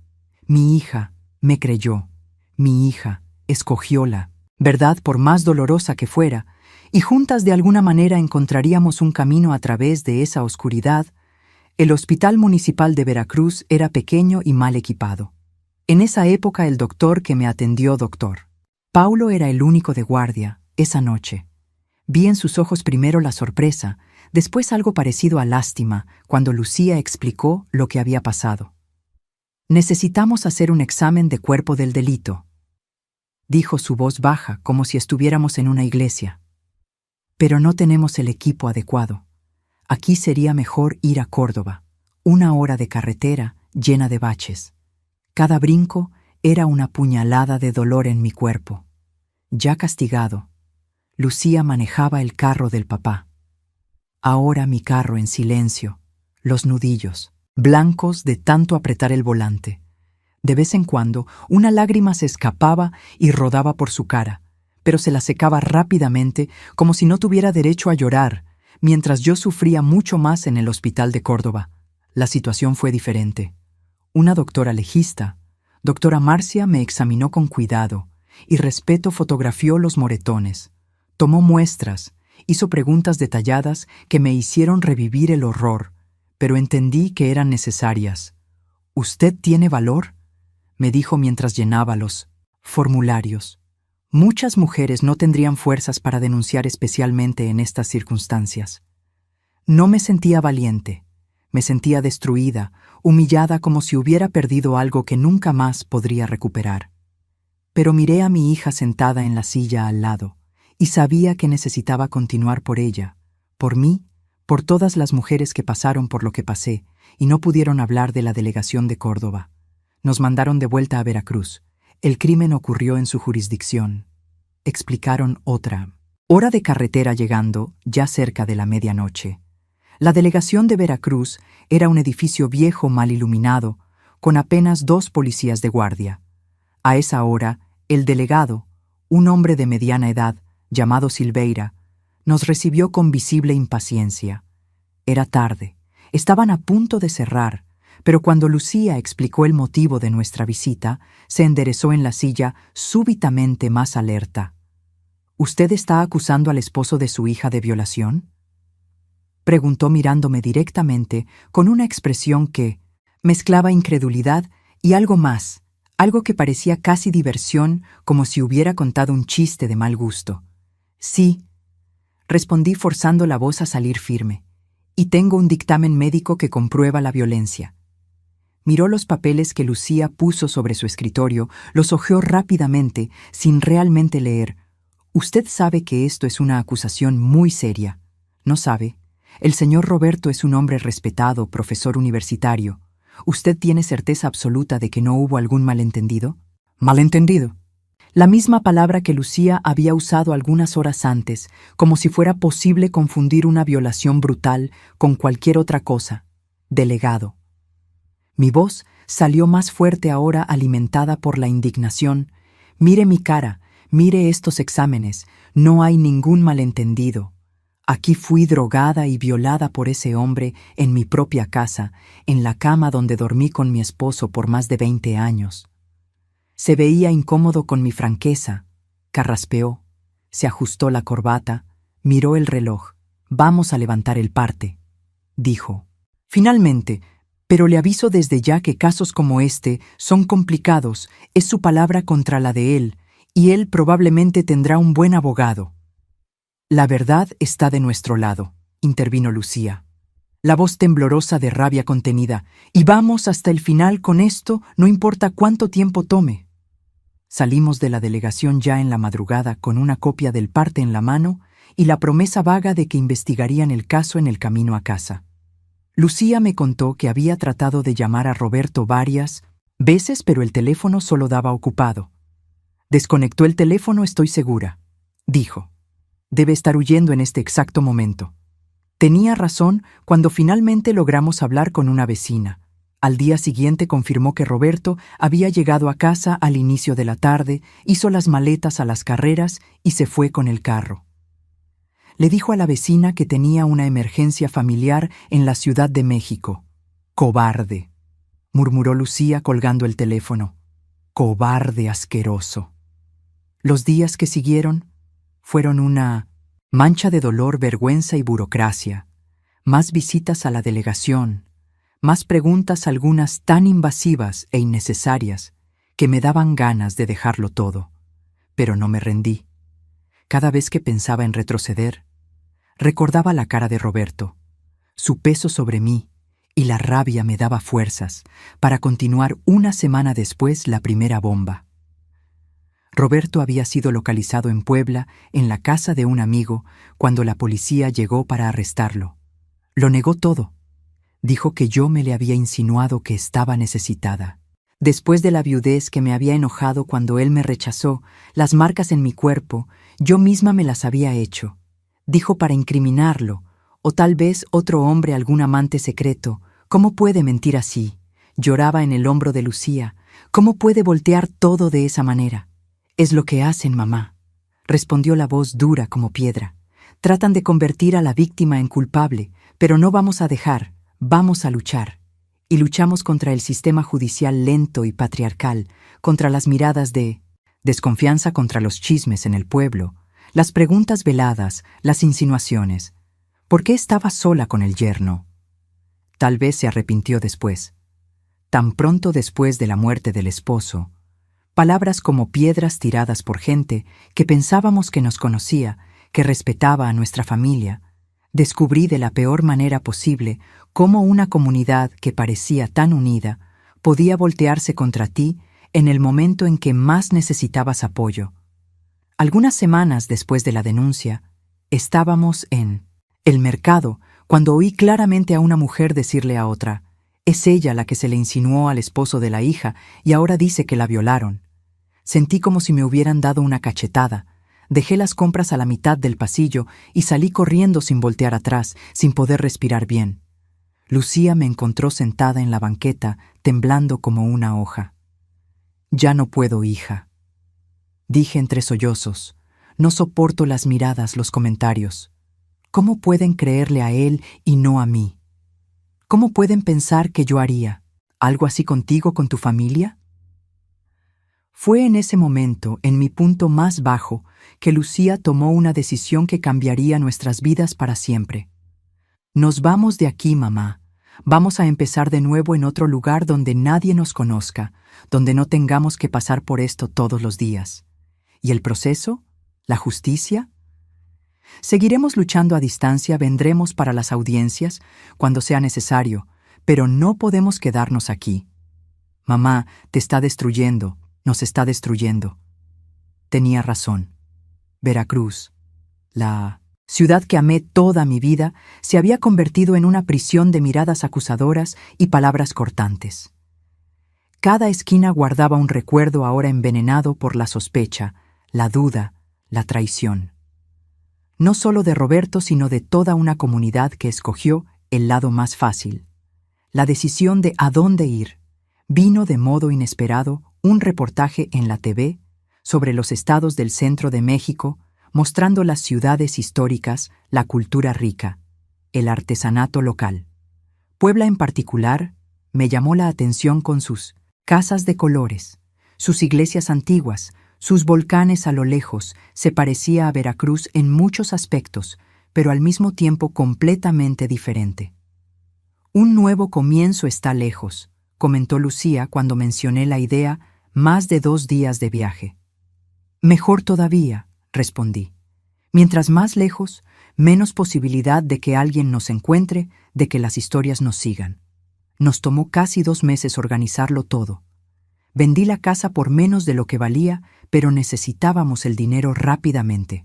A: Mi hija me creyó. Mi hija escogió la verdad por más dolorosa que fuera, y juntas de alguna manera encontraríamos un camino a través de esa oscuridad. El Hospital Municipal de Veracruz era pequeño y mal equipado. En esa época el doctor que me atendió, doctor Paulo, era el único de guardia esa noche. Vi en sus ojos primero la sorpresa, después algo parecido a lástima, cuando Lucía explicó lo que había pasado. «Necesitamos hacer un examen de cuerpo del delito», dijo su voz baja, como si estuviéramos en una iglesia. «Pero no tenemos el equipo adecuado. Aquí sería mejor ir a Córdoba. 1 hora de carretera llena de baches. Cada brinco era una puñalada de dolor en mi cuerpo. Ya castigado, Lucía manejaba el carro del papá. Ahora mi carro en silencio, los nudillos, blancos de tanto apretar el volante. De vez en cuando, una lágrima se escapaba y rodaba por su cara, pero se la secaba rápidamente como si no tuviera derecho a llorar, mientras yo sufría mucho más en el hospital de Córdoba. La situación fue diferente. Una doctora legista, doctora Marcia, me examinó con cuidado y respeto, fotografió los moretones, tomó muestras, hizo preguntas detalladas que me hicieron revivir el horror, pero entendí que eran necesarias. «¿Usted tiene valor?», me dijo mientras llenaba los formularios. Muchas mujeres no tendrían fuerzas para denunciar, especialmente en estas circunstancias. No me sentía valiente, me sentía destruida, humillada, como si hubiera perdido algo que nunca más podría recuperar. Pero miré a mi hija sentada en la silla al lado, y sabía que necesitaba continuar por ella, por mí, por todas las mujeres que pasaron por lo que pasé y no pudieron hablar de la delegación de Córdoba. Nos mandaron de vuelta a Veracruz. El crimen ocurrió en su jurisdicción. Explicaron otra hora de carretera llegando, ya cerca de la medianoche. La delegación de Veracruz era un edificio viejo mal iluminado, con apenas 2 policías de guardia. A esa hora, el delegado, un hombre de mediana edad, llamado Silveira, nos recibió con visible impaciencia. Era tarde, estaban a punto de cerrar, pero cuando Lucía explicó el motivo de nuestra visita, se enderezó en la silla súbitamente más alerta. «¿Usted está acusando al esposo de su hija de violación?», preguntó mirándome directamente con una expresión que mezclaba incredulidad y algo más, algo que parecía casi diversión, como si hubiera contado un chiste de mal gusto. «Sí», respondí forzando la voz a salir firme, «y tengo un dictamen médico que comprueba la violencia». Miró los papeles que Lucía puso sobre su escritorio, los hojeó rápidamente, sin realmente leer. «Usted sabe que esto es una acusación muy seria. ¿No sabe? El señor Roberto es un hombre respetado, profesor universitario. ¿Usted tiene certeza absoluta de que no hubo algún malentendido?» «¿Malentendido?», la misma palabra que Lucía había usado algunas horas antes, como si fuera posible confundir una violación brutal con cualquier otra cosa. «Delegado». Mi voz salió más fuerte ahora, alimentada por la indignación. «Mire mi cara, mire estos exámenes, no hay ningún malentendido. Aquí fui drogada y violada por ese hombre en mi propia casa, en la cama donde dormí con mi esposo por más de 20 años. Se veía incómodo con mi franqueza. Carraspeó, se ajustó la corbata, miró el reloj. «Vamos a levantar el parte», dijo. «Finalmente, pero le aviso desde ya que casos como este son complicados, es su palabra contra la de él, y él probablemente tendrá un buen abogado». «La verdad está de nuestro lado», intervino Lucía. La voz temblorosa de rabia contenida. Y vamos hasta el final con esto, no importa cuánto tiempo tome. Salimos de la delegación ya en la madrugada con una copia del parte en la mano y la promesa vaga de que investigarían el caso en el camino a casa. Lucía me contó que había tratado de llamar a Roberto varias veces, pero el teléfono solo daba ocupado. Desconectó el teléfono, estoy segura, dijo. Debe estar huyendo en este exacto momento. Tenía razón cuando finalmente logramos hablar con una vecina. Al día siguiente confirmó que Roberto había llegado a casa al inicio de la tarde, hizo las maletas a las carreras y se fue con el carro. Le dijo a la vecina que tenía una emergencia familiar en la Ciudad de México. «Cobarde», murmuró Lucía colgando el teléfono. «Cobarde asqueroso». Los días que siguieron fueron una mancha de dolor, vergüenza y burocracia, más visitas a la delegación, más preguntas, algunas tan invasivas e innecesarias que me daban ganas de dejarlo todo. Pero no me rendí. Cada vez que pensaba en retroceder, recordaba la cara de Roberto, su peso sobre mí, y la rabia me daba fuerzas para continuar una semana después la primera bomba. Roberto había sido localizado en Puebla, en la casa de un amigo, cuando la policía llegó para arrestarlo. Lo negó todo. Dijo que yo me le había insinuado que estaba necesitada. Después de la viudez que me había enojado cuando él me rechazó, las marcas en mi cuerpo, yo misma me las había hecho. Dijo para incriminarlo, o tal vez otro hombre, algún amante secreto. ¿Cómo puede mentir así? Lloraba en el hombro de Lucía. ¿Cómo puede voltear todo de esa manera? «Es lo que hacen, mamá», respondió la voz dura como piedra. «Tratan de convertir a la víctima en culpable, pero no vamos a dejar, vamos a luchar». Y luchamos contra el sistema judicial lento y patriarcal, contra las miradas de desconfianza, contra los chismes en el pueblo, las preguntas veladas, las insinuaciones. ¿Por qué estaba sola con el yerno? Tal vez se arrepintió después. Tan pronto después de la muerte del esposo, palabras como piedras tiradas por gente que pensábamos que nos conocía, que respetaba a nuestra familia. Descubrí de la peor manera posible cómo una comunidad que parecía tan unida podía voltearse contra ti en el momento en que más necesitabas apoyo. Algunas semanas después de la denuncia, estábamos en el mercado cuando oí claramente a una mujer decirle a otra: «Es ella la que se le insinuó al esposo de la hija y ahora dice que la violaron». Sentí como si me hubieran dado una cachetada. Dejé las compras a la mitad del pasillo y salí corriendo sin voltear atrás, sin poder respirar bien. Lucía me encontró sentada en la banqueta, temblando como una hoja. «Ya no puedo, hija», dije entre sollozos. «No soporto las miradas, los comentarios. ¿Cómo pueden creerle a él y no a mí? ¿Cómo pueden pensar que yo haría algo así contigo, con tu familia?» Fue en ese momento, en mi punto más bajo, que Lucía tomó una decisión que cambiaría nuestras vidas para siempre. «Nos vamos de aquí, mamá. Vamos a empezar de nuevo en otro lugar donde nadie nos conozca, donde no tengamos que pasar por esto todos los días. ¿Y el proceso? ¿La justicia? Seguiremos luchando a distancia, vendremos para las audiencias cuando sea necesario, pero no podemos quedarnos aquí. Mamá, te está destruyendo, nos está destruyendo». Tenía razón. Veracruz, la ciudad que amé toda mi vida, se había convertido en una prisión de miradas acusadoras y palabras cortantes. Cada esquina guardaba un recuerdo ahora envenenado por la sospecha, la duda, la traición. No solo de Roberto, sino de toda una comunidad que escogió el lado más fácil. La decisión de a dónde ir. Vino de modo inesperado un reportaje en la TV sobre los estados del centro de México, mostrando las ciudades históricas, la cultura rica, el artesanato local. Puebla en particular me llamó la atención con sus casas de colores, sus iglesias antiguas, sus volcanes a lo lejos. Se parecía a Veracruz en muchos aspectos, pero al mismo tiempo completamente diferente. «Un nuevo comienzo está lejos», comentó Lucía cuando mencioné la idea, más de 2 días de viaje. «Mejor todavía», respondí. «Mientras más lejos, menos posibilidad de que alguien nos encuentre, de que las historias nos sigan. Nos tomó casi 2 meses organizarlo todo. Vendí la casa por menos de lo que valía, pero necesitábamos el dinero rápidamente.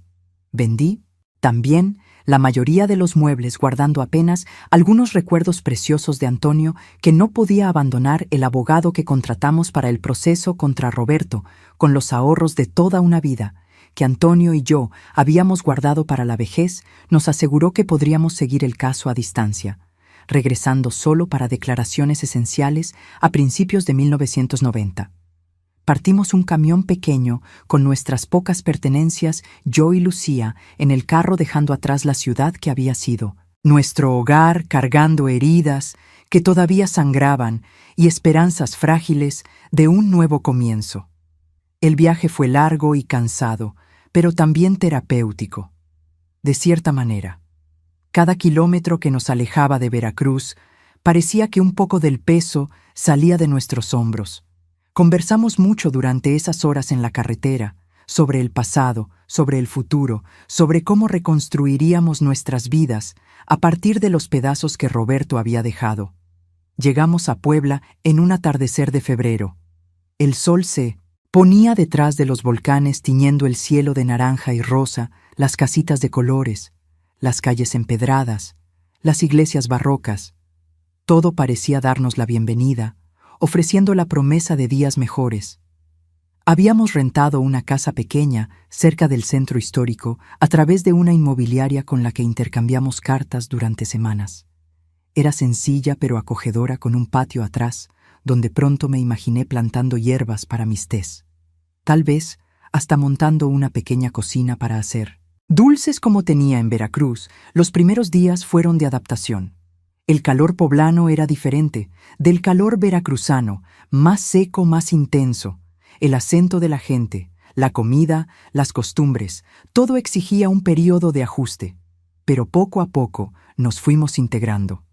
A: Vendí, también, la mayoría de los muebles, guardando apenas algunos recuerdos preciosos de Antonio que no podía abandonar el abogado que contratamos para el proceso contra Roberto, con los ahorros de toda una vida, que Antonio y yo habíamos guardado para la vejez. Nos aseguró que podríamos seguir el caso a distancia, regresando solo para declaraciones esenciales a principios de 1990. Partimos un camión pequeño con nuestras pocas pertenencias, yo y Lucía, en el carro, dejando atrás la ciudad que había sido nuestro hogar, cargando heridas que todavía sangraban y esperanzas frágiles de un nuevo comienzo. El viaje fue largo y cansado, pero también terapéutico. De cierta manera, cada kilómetro que nos alejaba de Veracruz parecía que un poco del peso salía de nuestros hombros. Conversamos mucho durante esas horas en la carretera, sobre el pasado, sobre el futuro, sobre cómo reconstruiríamos nuestras vidas a partir de los pedazos que Roberto había dejado. Llegamos a Puebla en un atardecer de febrero. El sol se ponía detrás de los volcanes, tiñendo el cielo de naranja y rosa, las casitas de colores, las calles empedradas, las iglesias barrocas. Todo parecía darnos la bienvenida, ofreciendo la promesa de días mejores. Habíamos rentado una casa pequeña cerca del centro histórico a través de una inmobiliaria con la que intercambiamos cartas durante semanas. Era sencilla pero acogedora, con un patio atrás, donde pronto me imaginé plantando hierbas para mis tés. Tal vez hasta montando una pequeña cocina para hacer dulces como tenía en Veracruz. Los primeros días fueron de adaptación. El calor poblano era diferente del calor veracruzano, más seco, más intenso. El acento de la gente, la comida, las costumbres, todo exigía un período de ajuste. Pero poco a poco nos fuimos integrando.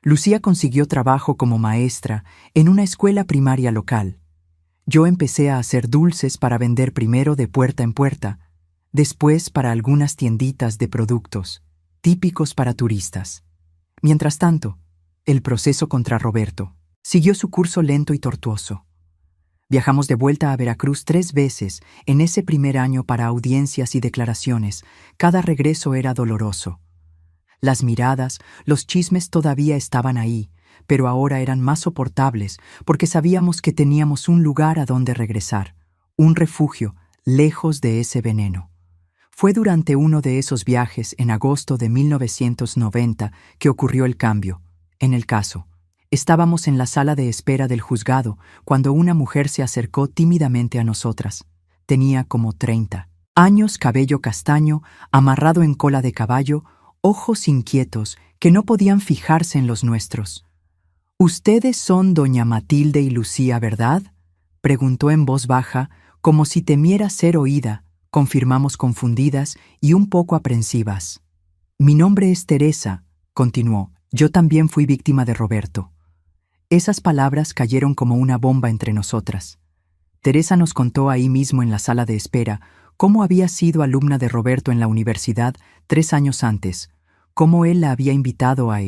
A: Lucía consiguió trabajo como maestra en una escuela primaria local. Yo empecé a hacer dulces para vender, primero de puerta en puerta, después para algunas tienditas de productos, típicos para turistas. Mientras tanto, el proceso contra Roberto siguió su curso lento y tortuoso. Viajamos de vuelta a Veracruz 3 veces en ese primer año para audiencias y declaraciones. Cada regreso era doloroso. Las miradas, los chismes todavía estaban ahí, pero ahora eran más soportables porque sabíamos que teníamos un lugar a donde regresar, un refugio lejos de ese veneno. Fue durante uno de esos viajes, en agosto de 1990, que ocurrió el cambio. En el caso, estábamos en la sala de espera del juzgado cuando una mujer se acercó tímidamente a nosotras. Tenía como 30 años, cabello castaño, amarrado en cola de caballo, ojos inquietos que no podían fijarse en los nuestros. «Ustedes son doña Matilde y Lucía, ¿verdad?», preguntó en voz baja, como si temiera ser oída. Confirmamos, confundidas y un poco aprensivas. «Mi nombre es Teresa», continuó. «Yo también fui víctima de Roberto». Esas palabras cayeron como una bomba entre nosotras. Teresa nos contó ahí mismo en la sala de espera cómo había sido alumna de Roberto en la universidad 3 años antes, cómo él la había invitado a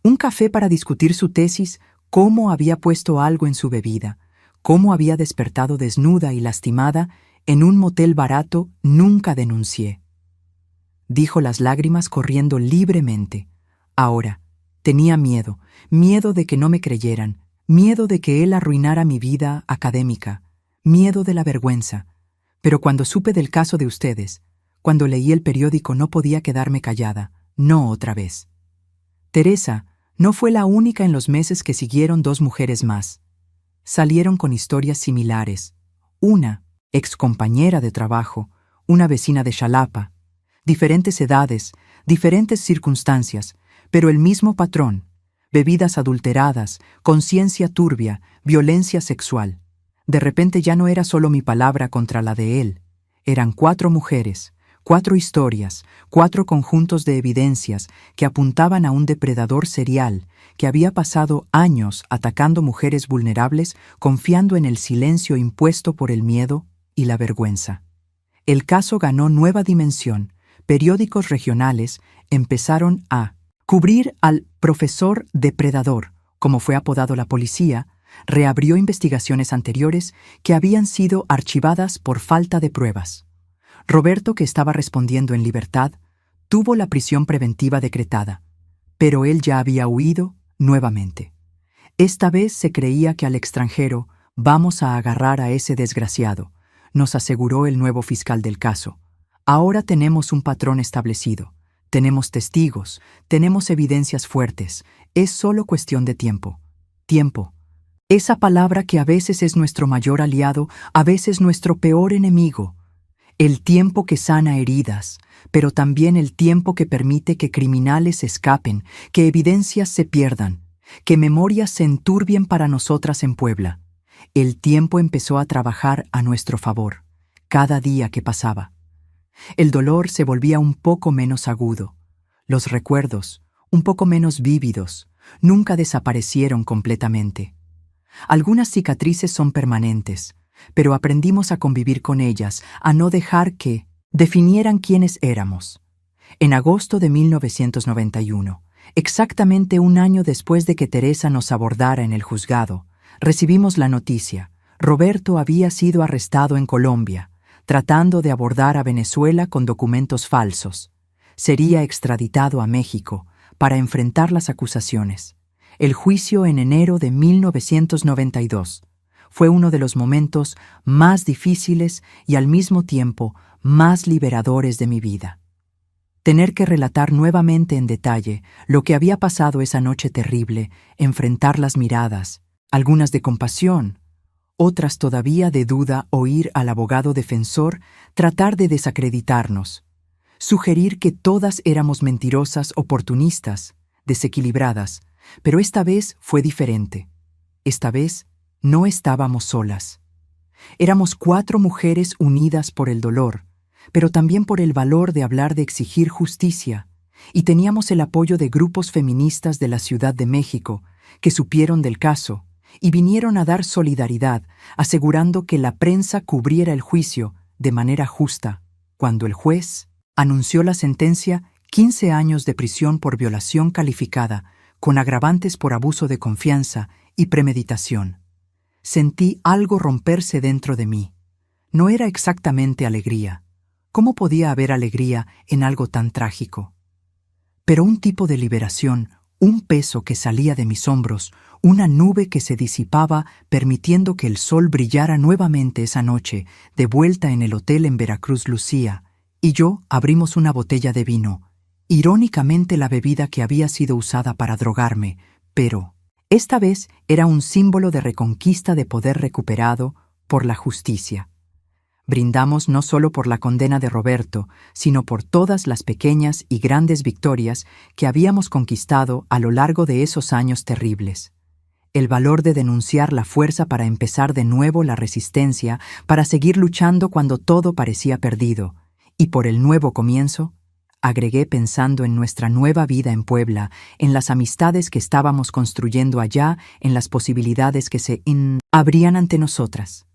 A: un café para discutir su tesis, cómo había puesto algo en su bebida, cómo había despertado desnuda y lastimada en un motel barato. «Nunca denuncié», dijo, las lágrimas corriendo libremente. Ahora, tenía miedo de que no me creyeran, miedo de que él arruinara mi vida académica, miedo de la vergüenza. Pero cuando supe del caso de ustedes, cuando leí el periódico, no podía quedarme callada, no otra vez. Teresa no fue la única. En los meses que siguieron, 2 mujeres más salieron con historias similares. Una, excompañera de trabajo, una vecina de Xalapa. Diferentes edades, diferentes circunstancias, pero el mismo patrón: bebidas adulteradas, conciencia turbia, violencia sexual. De repente ya no era solo mi palabra contra la de él. Eran 4 mujeres, 4 historias, 4 conjuntos de evidencias que apuntaban a un depredador serial que había pasado años atacando mujeres vulnerables, confiando en el silencio impuesto por el miedo y la vergüenza. El caso ganó nueva dimensión, periódicos regionales empezaron a cubrir al profesor depredador, como fue apodado la policía, reabrió investigaciones anteriores que habían sido archivadas por falta de pruebas. Roberto, que estaba respondiendo en libertad, tuvo la prisión preventiva decretada, pero él ya había huido nuevamente. Esta vez se creía que al extranjero vamos a agarrar a ese desgraciado, nos aseguró el nuevo fiscal del caso. Ahora tenemos un patrón establecido, tenemos testigos, tenemos evidencias fuertes, es solo cuestión de tiempo. Tiempo. Esa palabra que a veces es nuestro mayor aliado, a veces nuestro peor enemigo. El tiempo que sana heridas, pero también el tiempo que permite que criminales escapen, que evidencias se pierdan, que memorias se enturbien para nosotras en Puebla. El tiempo empezó a trabajar a nuestro favor, cada día que pasaba. El dolor se volvía un poco menos agudo. Los recuerdos, un poco menos vívidos, nunca desaparecieron completamente. Algunas cicatrices son permanentes, pero aprendimos a convivir con ellas, a no dejar que definieran quiénes éramos. En agosto de 1991, exactamente un año después de que Teresa nos abordara en el juzgado, recibimos la noticia. Roberto había sido arrestado en Colombia, tratando de abordar a Venezuela con documentos falsos. Sería extraditado a México para enfrentar las acusaciones. El juicio en enero de 1992 fue uno de los momentos más difíciles y al mismo tiempo más liberadores de mi vida. Tener que relatar nuevamente en detalle lo que había pasado esa noche terrible, enfrentar las miradas, algunas de compasión, otras todavía de duda, oír al abogado defensor tratar de desacreditarnos, sugerir que todas éramos mentirosas, oportunistas, desequilibradas, pero esta vez fue diferente. Esta vez no estábamos solas. Éramos 4 mujeres unidas por el dolor, pero también por el valor de hablar de exigir justicia, y teníamos el apoyo de grupos feministas de la Ciudad de México que supieron del caso y vinieron a dar solidaridad, asegurando que la prensa cubriera el juicio de manera justa. Cuando el juez anunció la sentencia, 15 años de prisión por violación calificada, con agravantes por abuso de confianza y premeditación. Sentí algo romperse dentro de mí. No era exactamente alegría. ¿Cómo podía haber alegría en algo tan trágico? Pero un tipo de liberación, un peso que salía de mis hombros, una nube que se disipaba permitiendo que el sol brillara nuevamente esa noche, de vuelta en el hotel en Veracruz, Lucía, y yo abrimos una botella de vino, irónicamente la bebida que había sido usada para drogarme, pero esta vez era un símbolo de reconquista de poder recuperado por la justicia. Brindamos no solo por la condena de Roberto, sino por todas las pequeñas y grandes victorias que habíamos conquistado a lo largo de esos años terribles. El valor de denunciar, la fuerza para empezar de nuevo la resistencia, para seguir luchando cuando todo parecía perdido, y por el nuevo comienzo, agregué pensando en nuestra nueva vida en Puebla, en las amistades que estábamos construyendo allá, en las posibilidades que se abrían ante nosotras.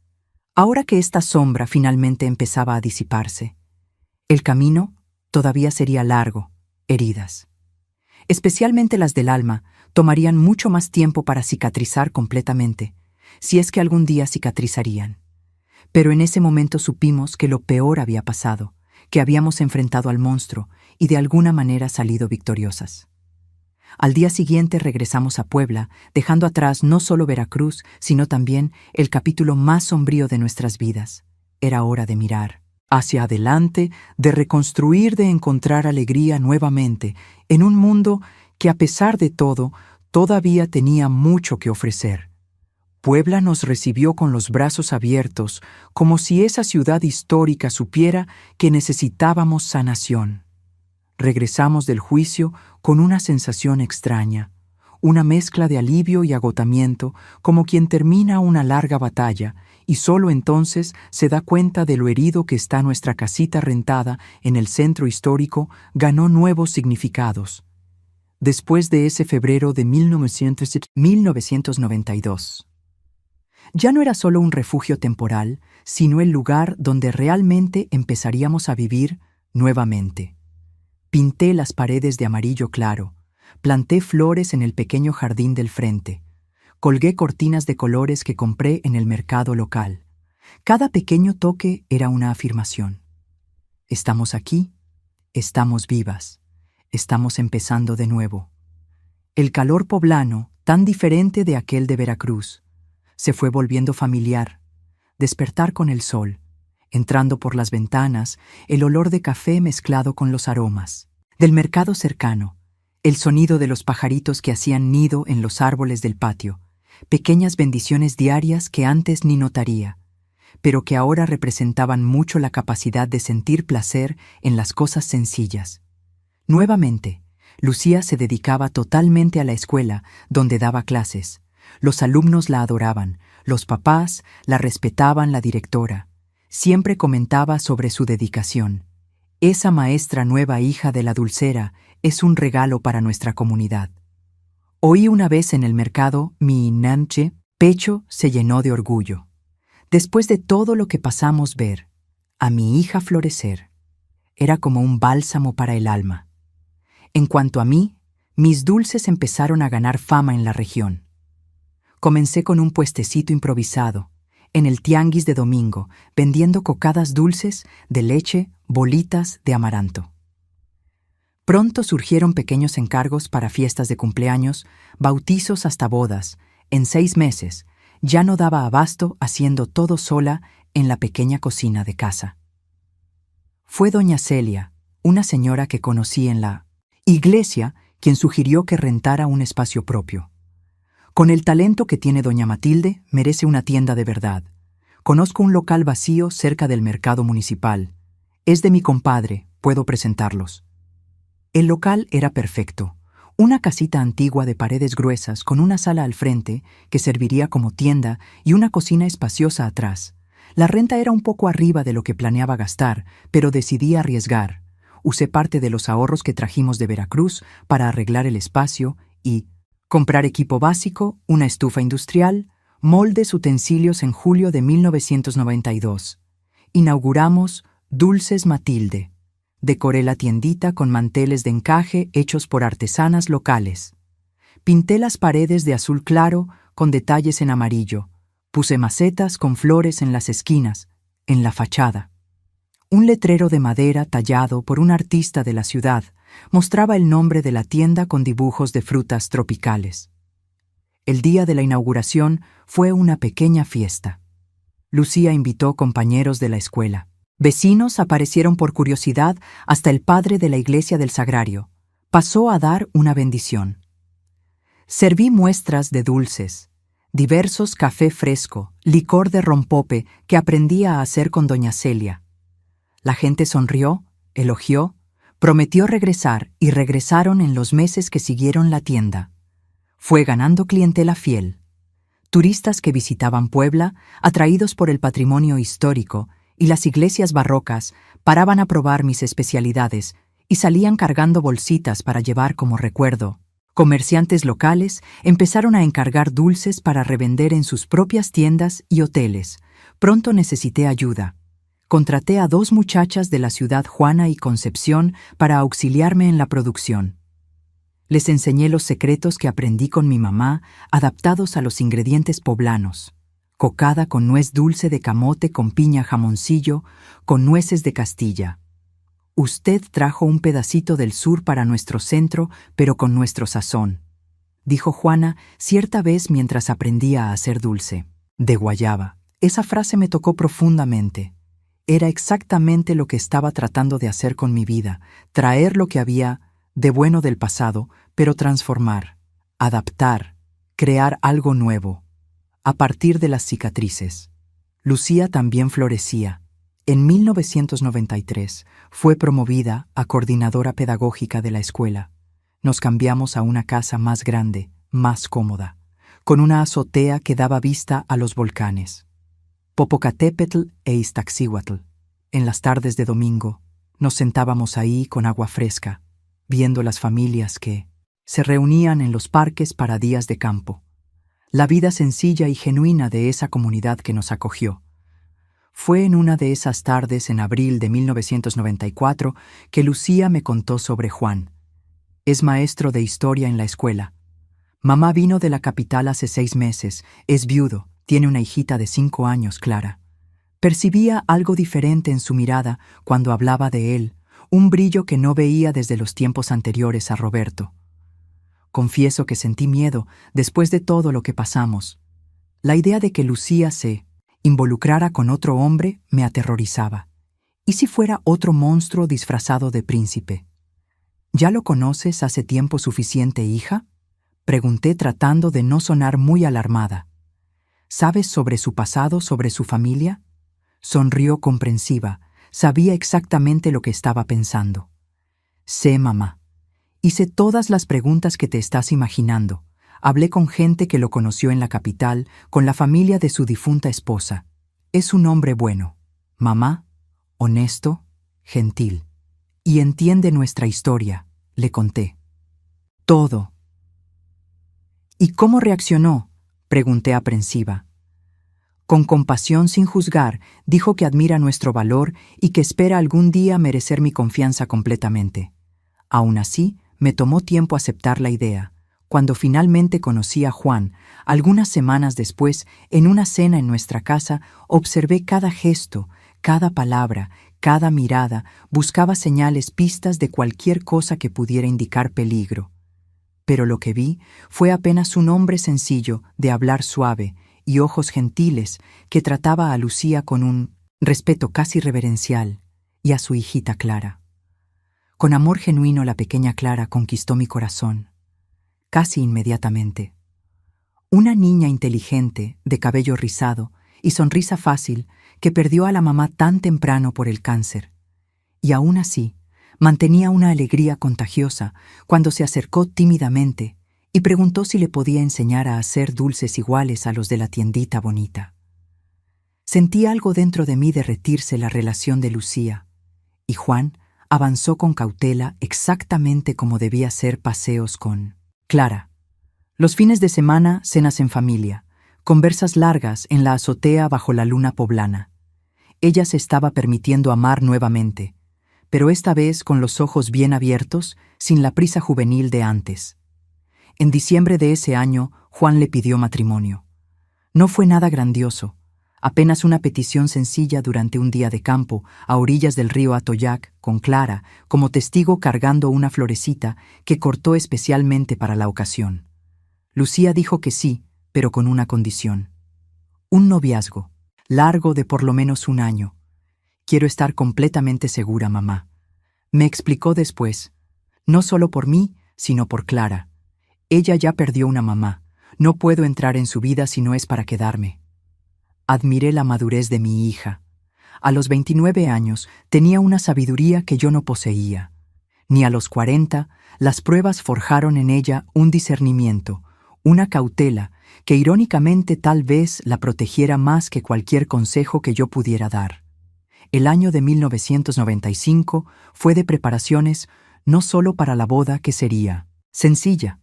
A: Ahora que esta sombra finalmente empezaba a disiparse, el camino todavía sería largo, heridas. Especialmente las del alma, tomarían mucho más tiempo para cicatrizar completamente, si es que algún día cicatrizarían. Pero en ese momento supimos que lo peor había pasado, que habíamos enfrentado al monstruo y de alguna manera salido victoriosas. Al día siguiente regresamos a Puebla, dejando atrás no solo Veracruz, sino también el capítulo más sombrío de nuestras vidas. Era hora de mirar hacia adelante, de reconstruir, de encontrar alegría nuevamente en un mundo que, a pesar de todo, todavía tenía mucho que ofrecer. Puebla nos recibió con los brazos abiertos, como si esa ciudad histórica supiera que necesitábamos sanación. Regresamos del juicio con una sensación extraña, una mezcla de alivio y agotamiento, como quien termina una larga batalla y solo entonces se da cuenta de lo herido que está nuestra casita rentada en el centro histórico. Ganó nuevos significados. Después de ese febrero de 1992. Ya no era solo un refugio temporal, sino el lugar donde realmente empezaríamos a vivir nuevamente. Pinté las paredes de amarillo claro, planté flores en el pequeño jardín del frente, colgué cortinas de colores que compré en el mercado local. Cada pequeño toque era una afirmación. Estamos aquí, estamos vivas, estamos empezando de nuevo. El calor poblano, tan diferente de aquel de Veracruz, se fue volviendo familiar. Despertar con el sol, entrando por las ventanas, el olor de café mezclado con los aromas del mercado cercano, el sonido de los pajaritos que hacían nido en los árboles del patio, pequeñas bendiciones diarias que antes ni notaría, pero que ahora representaban mucho la capacidad de sentir placer en las cosas sencillas. Nuevamente, Lucía se dedicaba totalmente a la escuela, donde daba clases. Los alumnos la adoraban, los papás la respetaban, la directora. Siempre comentaba sobre su dedicación. Esa maestra nueva hija de la dulcera es un regalo para nuestra comunidad. Oí una vez en el mercado, mi nanche, pecho se llenó de orgullo. Después de todo lo que pasamos, ver a mi hija florecer era como un bálsamo para el alma. En cuanto a mí, mis dulces empezaron a ganar fama en la región. Comencé con un puestecito improvisado, en el tianguis de domingo, vendiendo cocadas dulces de leche, bolitas de amaranto. Pronto surgieron pequeños encargos para fiestas de cumpleaños, bautizos hasta bodas. En 6 meses, ya no daba abasto haciendo todo sola en la pequeña cocina de casa. Fue doña Celia, una señora que conocí en la iglesia, quien sugirió que rentara un espacio propio. Con el talento que tiene doña Matilde, merece una tienda de verdad. Conozco un local vacío cerca del mercado municipal. Es de mi compadre, puedo presentarlos. El local era perfecto. Una casita antigua de paredes gruesas con una sala al frente que serviría como tienda y una cocina espaciosa atrás. La renta era un poco arriba de lo que planeaba gastar, pero decidí arriesgar. Usé parte de los ahorros que trajimos de Veracruz para arreglar el espacio y comprar equipo básico, una estufa industrial, moldes, utensilios en julio de 1992. Inauguramos Dulces Matilde. Decoré la tiendita con manteles de encaje hechos por artesanas locales. Pinté las paredes de azul claro con detalles en amarillo. Puse macetas con flores en las esquinas, en la fachada. Un letrero de madera tallado por un artista de la ciudad mostraba el nombre de la tienda con dibujos de frutas tropicales. El día de la inauguración fue una pequeña fiesta. Lucía invitó compañeros de la escuela. Vecinos aparecieron por curiosidad, hasta el padre de la iglesia del Sagrario. Pasó a dar una bendición. Serví muestras de dulces, diversos café fresco, licor de rompope que aprendí a hacer con doña Celia. La gente sonrió, elogió, prometió regresar y regresaron en los meses que siguieron la tienda. Fue ganando clientela fiel. Turistas que visitaban Puebla, atraídos por el patrimonio histórico y las iglesias barrocas, paraban a probar mis especialidades y salían cargando bolsitas para llevar como recuerdo. Comerciantes locales empezaron a encargar dulces para revender en sus propias tiendas y hoteles. Pronto necesité ayuda. Contraté a 2 muchachas de la ciudad, Juana y Concepción, para auxiliarme en la producción. Les enseñé los secretos que aprendí con mi mamá, adaptados a los ingredientes poblanos. Cocada con nuez dulce de camote con piña, jamoncillo, con nueces de Castilla. Usted trajo un pedacito del sur para nuestro centro, pero con nuestro sazón, dijo Juana cierta vez mientras aprendía a hacer dulce de guayaba. Esa frase me tocó profundamente. Era exactamente lo que estaba tratando de hacer con mi vida, traer lo que había de bueno del pasado, pero transformar, adaptar, crear algo nuevo, a partir de las cicatrices. Lucía también florecía. En 1993 fue promovida a coordinadora pedagógica de la escuela. Nos cambiamos a una casa más grande, más cómoda, con una azotea que daba vista a los volcanes Popocatépetl e Iztaccíhuatl. En las tardes de domingo, nos sentábamos ahí con agua fresca, viendo las familias que se reunían en los parques para días de campo. La vida sencilla y genuina de esa comunidad que nos acogió. Fue en una de esas tardes en abril de 1994 que Lucía me contó sobre Juan. Es maestro de historia en la escuela. Mamá vino de la capital hace 6 meses, es viudo, tiene una hijita de 5 años, Clara. Percibía algo diferente en su mirada cuando hablaba de él, un brillo que no veía desde los tiempos anteriores a Roberto. Confieso que sentí miedo después de todo lo que pasamos. La idea de que Lucía se involucrara con otro hombre me aterrorizaba. ¿Y si fuera otro monstruo disfrazado de príncipe? ¿Ya lo conoces hace tiempo suficiente, hija? Pregunté tratando de no sonar muy alarmada. ¿Sabes sobre su pasado, sobre su familia? Sonrió comprensiva. Sabía exactamente lo que estaba pensando. Sé, mamá. Hice todas las preguntas que te estás imaginando. Hablé con gente que lo conoció en la capital, con la familia de su difunta esposa. Es un hombre bueno, mamá, honesto, gentil. Y entiende nuestra historia, le conté. Todo. ¿Y cómo reaccionó?, pregunté aprensiva. Con compasión sin juzgar, dijo que admira nuestro valor y que espera algún día merecer mi confianza completamente. Aún así, me tomó tiempo aceptar la idea. Cuando finalmente conocí a Juan, algunas semanas después, en una cena en nuestra casa, observé cada gesto, cada palabra, cada mirada, buscaba señales, pistas de cualquier cosa que pudiera indicar peligro. Pero lo que vi fue apenas un hombre sencillo, de hablar suave y ojos gentiles, que trataba a Lucía con un respeto casi reverencial, y a su hijita Clara. Con amor genuino la pequeña Clara conquistó mi corazón. Casi inmediatamente. Una niña inteligente, de cabello rizado y sonrisa fácil, que perdió a la mamá tan temprano por el cáncer. Y aún así, mantenía una alegría contagiosa cuando se acercó tímidamente y preguntó si le podía enseñar a hacer dulces iguales a los de la tiendita bonita. Sentí algo dentro de mí derretirse la relación de Lucía, y Juan avanzó con cautela exactamente como debía ser paseos con Clara. Los fines de semana, cenas en familia, conversas largas en la azotea bajo la luna poblana. Ella se estaba permitiendo amar nuevamente, pero esta vez con los ojos bien abiertos, sin la prisa juvenil de antes. En diciembre de ese año, Juan le pidió matrimonio. No fue nada grandioso, apenas una petición sencilla durante un día de campo, a orillas del río Atoyac, con Clara, como testigo cargando una florecita que cortó especialmente para la ocasión. Lucía dijo que sí, pero con una condición. Un noviazgo, largo de por lo menos 1 año. Quiero estar completamente segura, mamá. Me explicó después, no solo por mí, sino por Clara. Ella ya perdió una mamá. No puedo entrar en su vida si no es para quedarme. Admiré la madurez de mi hija. A los 29 años tenía una sabiduría que yo no poseía. Ni a los 40, las pruebas forjaron en ella un discernimiento, una cautela que irónicamente tal vez la protegiera más que cualquier consejo que yo pudiera dar. El año de 1995 fue de preparaciones no solo para la boda que sería sencilla,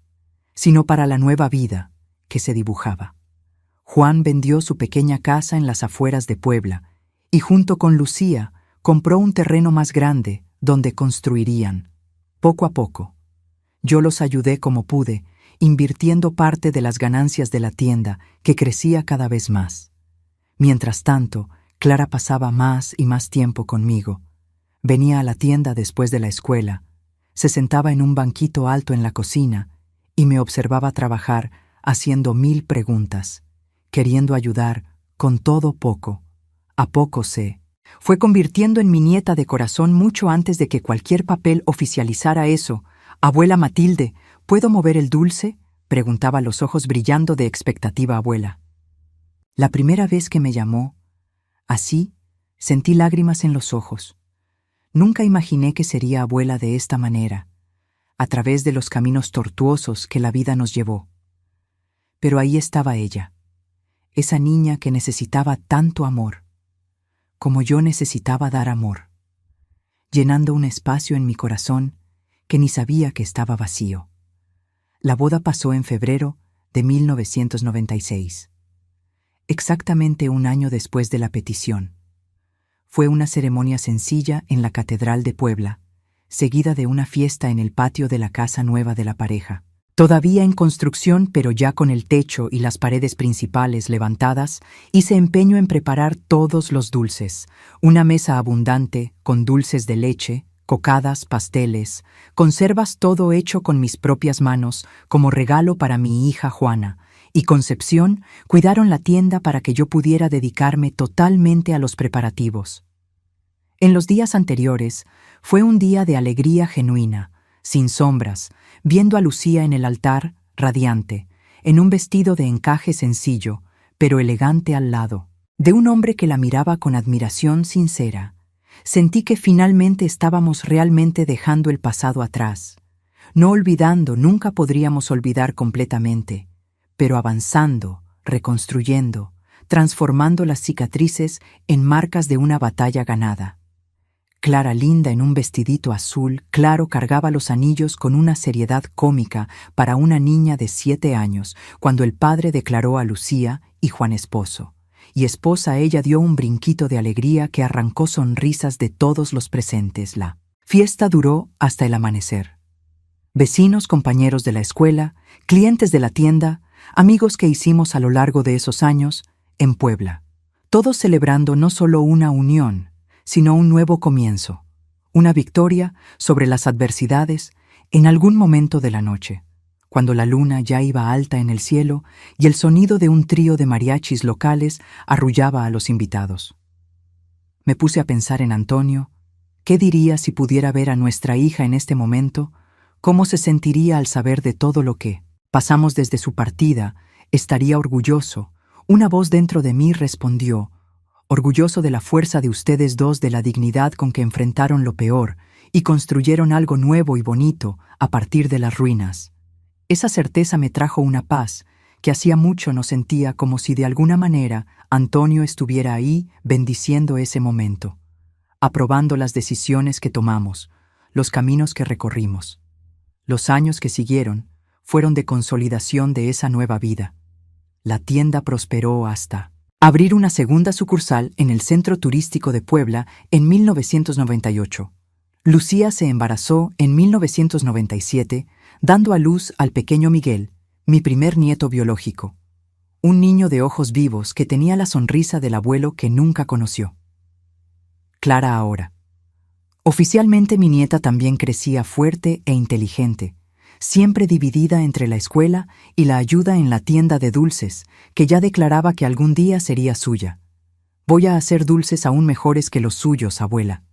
A: sino para la nueva vida que se dibujaba. Juan vendió su pequeña casa en las afueras de Puebla y junto con Lucía compró un terreno más grande donde construirían, poco a poco. Yo los ayudé como pude, invirtiendo parte de las ganancias de la tienda, que crecía cada vez más. Mientras tanto, Clara pasaba más y más tiempo conmigo. Venía a la tienda después de la escuela, se sentaba en un banquito alto en la cocina y me observaba trabajar haciendo 1000 preguntas, queriendo ayudar con todo poco. A poco se fue convirtiendo en mi nieta de corazón mucho antes de que cualquier papel oficializara eso. «Abuela Matilde, ¿puedo mover el dulce?», preguntaba, los ojos brillando de expectativa abuela. La primera vez que me llamó, así, sentí lágrimas en los ojos. Nunca imaginé que sería abuela de esta manera, a través de los caminos tortuosos que la vida nos llevó. Pero ahí estaba ella, esa niña que necesitaba tanto amor, como yo necesitaba dar amor, llenando un espacio en mi corazón que ni sabía que estaba vacío. La boda pasó en febrero de 1996, exactamente 1 año después de la petición. Fue una ceremonia sencilla en la Catedral de Puebla, seguida de una fiesta en el patio de la casa nueva de la pareja. Todavía en construcción, pero ya con el techo y las paredes principales levantadas, hice empeño en preparar todos los dulces. Una mesa abundante, con dulces de leche, cocadas, pasteles, conservas, todo hecho con mis propias manos, como regalo para mi hija Juana, y Concepción cuidaron la tienda para que yo pudiera dedicarme totalmente a los preparativos. En los días anteriores, fue un día de alegría genuina, sin sombras, viendo a Lucía en el altar, radiante, en un vestido de encaje sencillo, pero elegante al lado, de un hombre que la miraba con admiración sincera. Sentí que finalmente estábamos realmente dejando el pasado atrás, no olvidando, nunca podríamos olvidar completamente, pero avanzando, reconstruyendo, transformando las cicatrices en marcas de una batalla ganada. Clara, linda en un vestidito azul claro, cargaba los anillos con una seriedad cómica para una niña de 7 años, cuando el padre declaró a Lucía y Juan esposo. Y esposa, ella dio un brinquito de alegría que arrancó sonrisas de todos los presentes. La fiesta duró hasta el amanecer. Vecinos, compañeros de la escuela, clientes de la tienda, amigos que hicimos a lo largo de esos años en Puebla, todos celebrando no solo una unión, sino un nuevo comienzo, una victoria sobre las adversidades en algún momento de la noche, cuando la luna ya iba alta en el cielo y el sonido de un trío de mariachis locales arrullaba a los invitados. Me puse a pensar en Antonio. ¿Qué diría si pudiera ver a nuestra hija en este momento? ¿Cómo se sentiría al saber de todo lo que pasamos desde su partida? Estaría orgulloso. Una voz dentro de mí respondió: orgulloso de la fuerza de ustedes dos, de la dignidad con que enfrentaron lo peor y construyeron algo nuevo y bonito a partir de las ruinas. Esa certeza me trajo una paz que hacía mucho no sentía, como si de alguna manera Antonio estuviera ahí bendiciendo ese momento, aprobando las decisiones que tomamos, los caminos que recorrimos. Los años que siguieron fueron de consolidación de esa nueva vida. La tienda prosperó hasta abrir una segunda sucursal en el centro turístico de Puebla en 1998. Lucía se embarazó en 1997, dando a luz al pequeño Miguel, mi primer nieto biológico, un niño de ojos vivos que tenía la sonrisa del abuelo que nunca conoció. Clara ahora. Oficialmente mi nieta también crecía fuerte e inteligente, siempre dividida entre la escuela y la ayuda en la tienda de dulces, que ya declaraba que algún día sería suya. «Voy a hacer dulces aún mejores que los suyos, abuela»,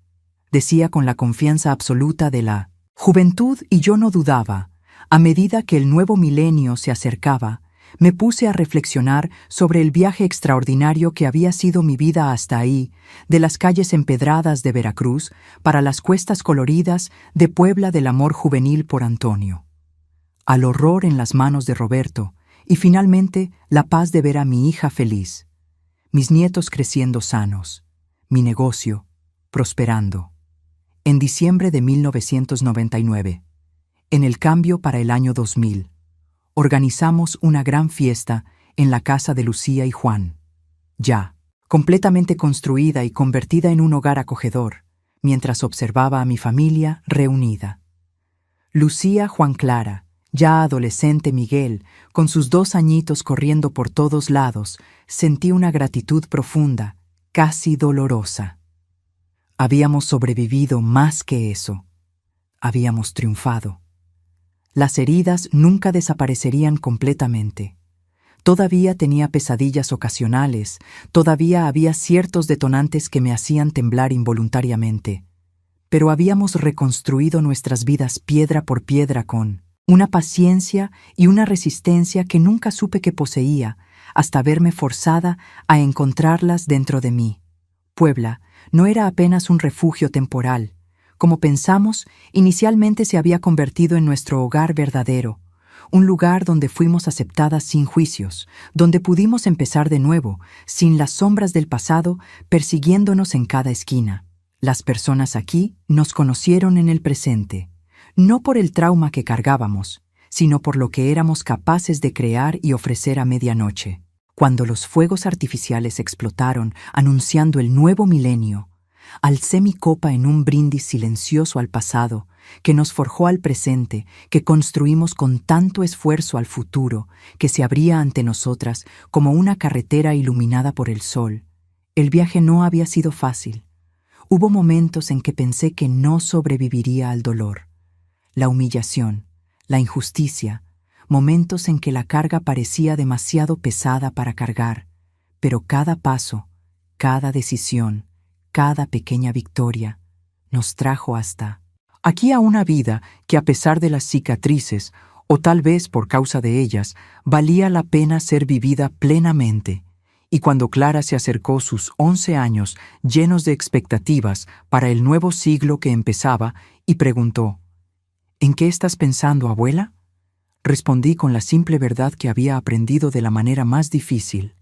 A: decía con la confianza absoluta de la juventud, y yo no dudaba. A medida que el nuevo milenio se acercaba, me puse a reflexionar sobre el viaje extraordinario que había sido mi vida hasta ahí, de las calles empedradas de Veracruz para las cuestas coloridas de Puebla, del amor juvenil por Antonio, al horror en las manos de Roberto, y finalmente la paz de ver a mi hija feliz, mis nietos creciendo sanos, mi negocio prosperando. En diciembre de 1999, en el cambio para el año 2000, organizamos una gran fiesta en la casa de Lucía y Juan, ya completamente construida y convertida en un hogar acogedor, mientras observaba a mi familia reunida. Lucía, Juan, Clara, ya adolescente Miguel, con sus 2 añitos corriendo por todos lados, sentí una gratitud profunda, casi dolorosa. Habíamos sobrevivido más que eso. Habíamos triunfado. Las heridas nunca desaparecerían completamente. Todavía tenía pesadillas ocasionales, todavía había ciertos detonantes que me hacían temblar involuntariamente, pero habíamos reconstruido nuestras vidas piedra por piedra con una paciencia y una resistencia que nunca supe que poseía, hasta verme forzada a encontrarlas dentro de mí. Puebla no era apenas un refugio temporal. Como pensamos, inicialmente se había convertido en nuestro hogar verdadero, un lugar donde fuimos aceptadas sin juicios, donde pudimos empezar de nuevo, sin las sombras del pasado persiguiéndonos en cada esquina. Las personas aquí nos conocieron en el presente, no por el trauma que cargábamos, sino por lo que éramos capaces de crear y ofrecer a medianoche. Cuando los fuegos artificiales explotaron, anunciando el nuevo milenio, Alcé mi copa en un brindis silencioso al pasado, que nos forjó al presente, que construimos con tanto esfuerzo al futuro, que se abría ante nosotras como una carretera iluminada por el sol. El viaje no había sido fácil. Hubo momentos en que pensé que no sobreviviría al dolor, la humillación, la injusticia, momentos en que la carga parecía demasiado pesada para cargar, pero cada paso, cada decisión, cada pequeña victoria nos trajo hasta aquí, a una vida que, a pesar de las cicatrices, o tal vez por causa de ellas, valía la pena ser vivida plenamente. Y cuando Clara se acercó sus 11 años llenos de expectativas para el nuevo siglo que empezaba y preguntó: ¿En qué estás pensando, abuela? Respondí con la simple verdad que había aprendido de la manera más difícil.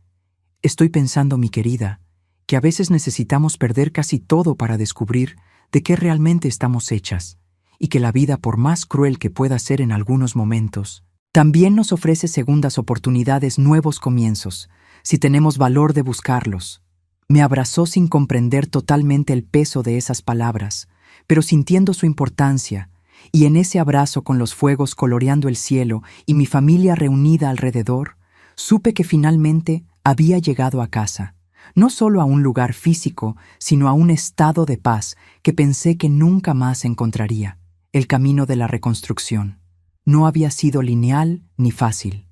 A: Estoy pensando, mi querida, que a veces necesitamos perder casi todo para descubrir de qué realmente estamos hechas, y que la vida, por más cruel que pueda ser en algunos momentos, también nos ofrece segundas oportunidades, nuevos comienzos, si tenemos valor de buscarlos. Me abrazó sin comprender totalmente el peso de esas palabras, pero sintiendo su importancia, y en ese abrazo, con los fuegos coloreando el cielo y mi familia reunida alrededor, supe que finalmente había llegado a casa, no solo a un lugar físico, sino a un estado de paz que pensé que nunca más encontraría. El camino de la reconstrucción no había sido lineal ni fácil.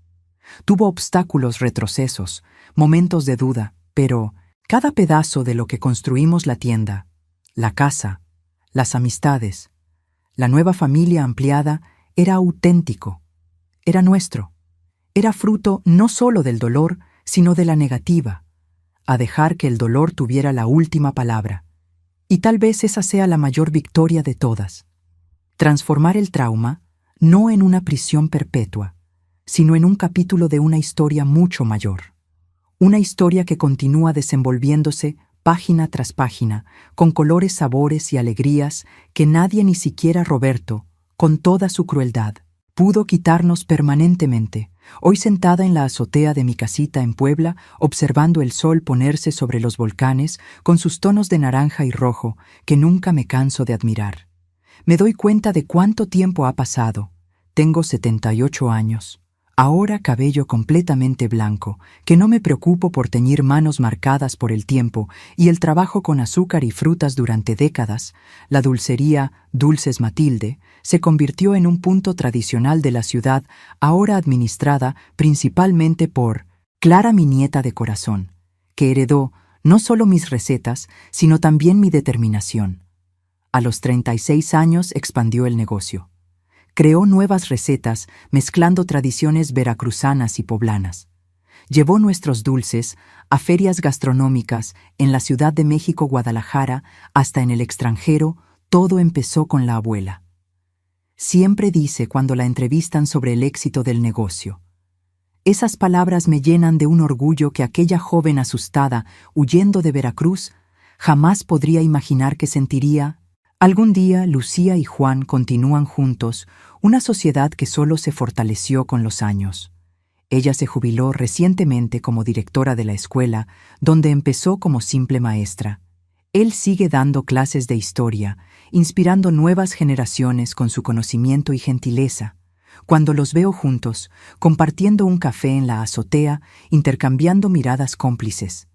A: Tuvo obstáculos, retrocesos, momentos de duda, pero cada pedazo de lo que construimos, la tienda, la casa, las amistades, la nueva familia ampliada, era auténtico, era nuestro. Era fruto no solo del dolor, sino de la negativa, a dejar que el dolor tuviera la última palabra. Y tal vez esa sea la mayor victoria de todas. Transformar el trauma no en una prisión perpetua, sino en un capítulo de una historia mucho mayor. Una historia que continúa desenvolviéndose página tras página, con colores, sabores y alegrías que nadie, ni siquiera Roberto, con toda su crueldad, pudo quitarnos permanentemente. Hoy, sentada en la azotea de mi casita en Puebla, observando el sol ponerse sobre los volcanes con sus tonos de naranja y rojo que nunca me canso de admirar, me doy cuenta de cuánto tiempo ha pasado. Tengo 78 años. Ahora cabello completamente blanco, que no me preocupo por teñir manos marcadas por el tiempo y el trabajo con azúcar y frutas durante décadas. La dulcería Dulces Matilde se convirtió en un punto tradicional de la ciudad, ahora administrada principalmente por Clara, mi nieta de corazón, que heredó no solo mis recetas, sino también mi determinación. A los 36 años expandió el negocio. Creó nuevas recetas mezclando tradiciones veracruzanas y poblanas. Llevó nuestros dulces a ferias gastronómicas en la Ciudad de México, Guadalajara, hasta en el extranjero. Todo empezó con la abuela. Siempre dice cuando la entrevistan sobre el éxito del negocio: esas palabras me llenan de un orgullo que aquella joven asustada, huyendo de Veracruz, jamás podría imaginar que sentiría. Algún día Lucía y Juan continúan juntos, una sociedad que solo se fortaleció con los años. Ella se jubiló recientemente como directora de la escuela, donde empezó como simple maestra. Él sigue dando clases de historia, inspirando nuevas generaciones con su conocimiento y gentileza. Cuando los veo juntos, compartiendo un café en la azotea, intercambiando miradas cómplices,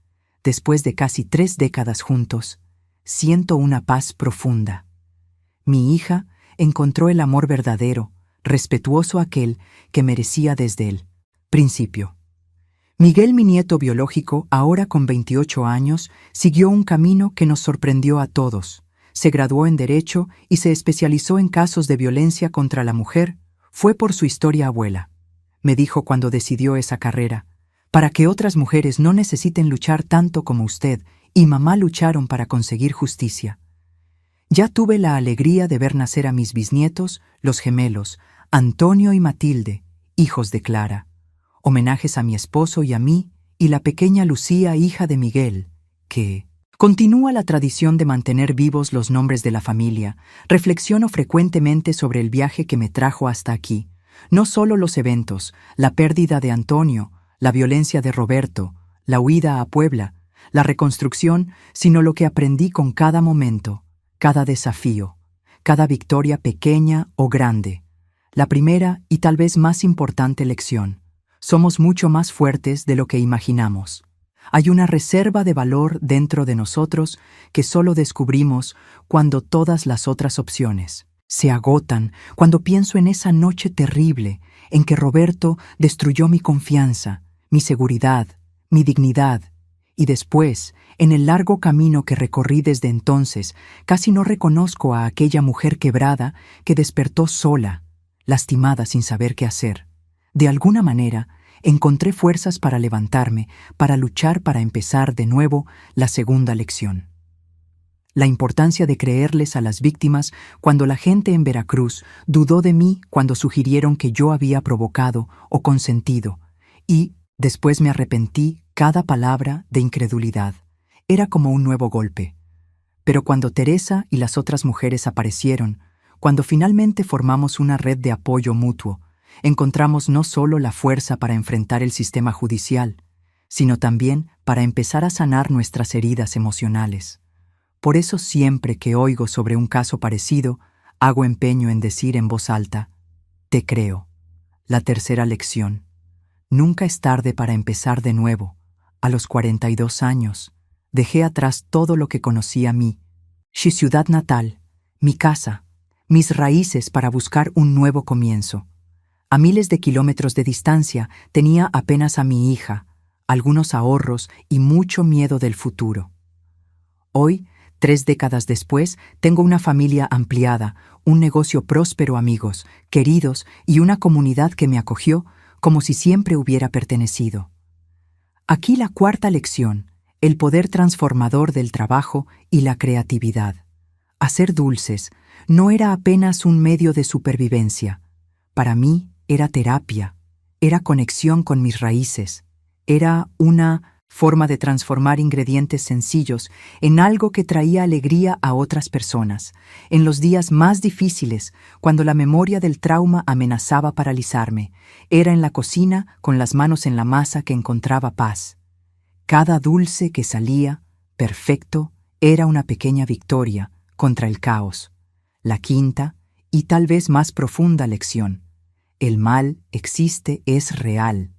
A: después de casi 3 décadas juntos, siento una paz profunda. Mi hija encontró el amor verdadero, respetuoso, aquel que merecía desde el principio. Miguel, mi nieto biológico, ahora con 28 años, siguió un camino que nos sorprendió a todos. Se graduó en Derecho y se especializó en casos de violencia contra la mujer. Fue por su historia, abuela, me dijo cuando decidió esa carrera, para que otras mujeres no necesiten luchar tanto como usted y mamá lucharon para conseguir justicia. Ya tuve la alegría de ver nacer a mis bisnietos, los gemelos, Antonio y Matilde, hijos de Clara. Homenajes a mi esposo y a mí, y la pequeña Lucía, hija de Miguel, que continúa la tradición de mantener vivos los nombres de la familia. Reflexiono frecuentemente sobre el viaje que me trajo hasta aquí. No solo los eventos, la pérdida de Antonio, la violencia de Roberto, la huida a Puebla, la reconstrucción, sino lo que aprendí con cada momento, cada desafío, cada victoria pequeña o grande. La primera y tal vez más importante lección: somos mucho más fuertes de lo que imaginamos. Hay una reserva de valor dentro de nosotros que solo descubrimos cuando todas las otras opciones se agotan, cuando pienso en esa noche terrible en que Roberto destruyó mi confianza, mi seguridad, mi dignidad, y después, en el largo camino que recorrí desde entonces, casi no reconozco a aquella mujer quebrada que despertó sola, lastimada sin saber qué hacer. De alguna manera, encontré fuerzas para levantarme, para luchar, para empezar de nuevo la segunda lección. La importancia de creerles a las víctimas cuando la gente en Veracruz dudó de mí cuando sugirieron que yo había provocado o consentido, y después me arrepentí cada palabra de incredulidad. Era como un nuevo golpe. Pero cuando Teresa y las otras mujeres aparecieron, cuando finalmente formamos una red de apoyo mutuo, encontramos no solo la fuerza para enfrentar el sistema judicial, sino también para empezar a sanar nuestras heridas emocionales. Por eso siempre que oigo sobre un caso parecido, hago empeño en decir en voz alta: te creo. La tercera lección: nunca es tarde para empezar de nuevo. A los 42 años, dejé atrás todo lo que conocía a mí, mi ciudad natal, mi casa, mis raíces para buscar un nuevo comienzo. A miles de kilómetros de distancia tenía apenas a mi hija, algunos ahorros y mucho miedo del futuro. Hoy, 3 décadas después, tengo una familia ampliada, un negocio próspero, amigos, queridos y una comunidad que me acogió como si siempre hubiera pertenecido. Aquí la cuarta lección: el poder transformador del trabajo y la creatividad. Hacer dulces no era apenas un medio de supervivencia. Para mí era terapia, era conexión con mis raíces, era una forma de transformar ingredientes sencillos en algo que traía alegría a otras personas, en los días más difíciles, cuando la memoria del trauma amenazaba paralizarme. Era en la cocina, con las manos en la masa, que encontraba paz. Cada dulce que salía, perfecto, era una pequeña victoria contra el caos. La quinta, y tal vez más profunda lección: el mal existe, es real.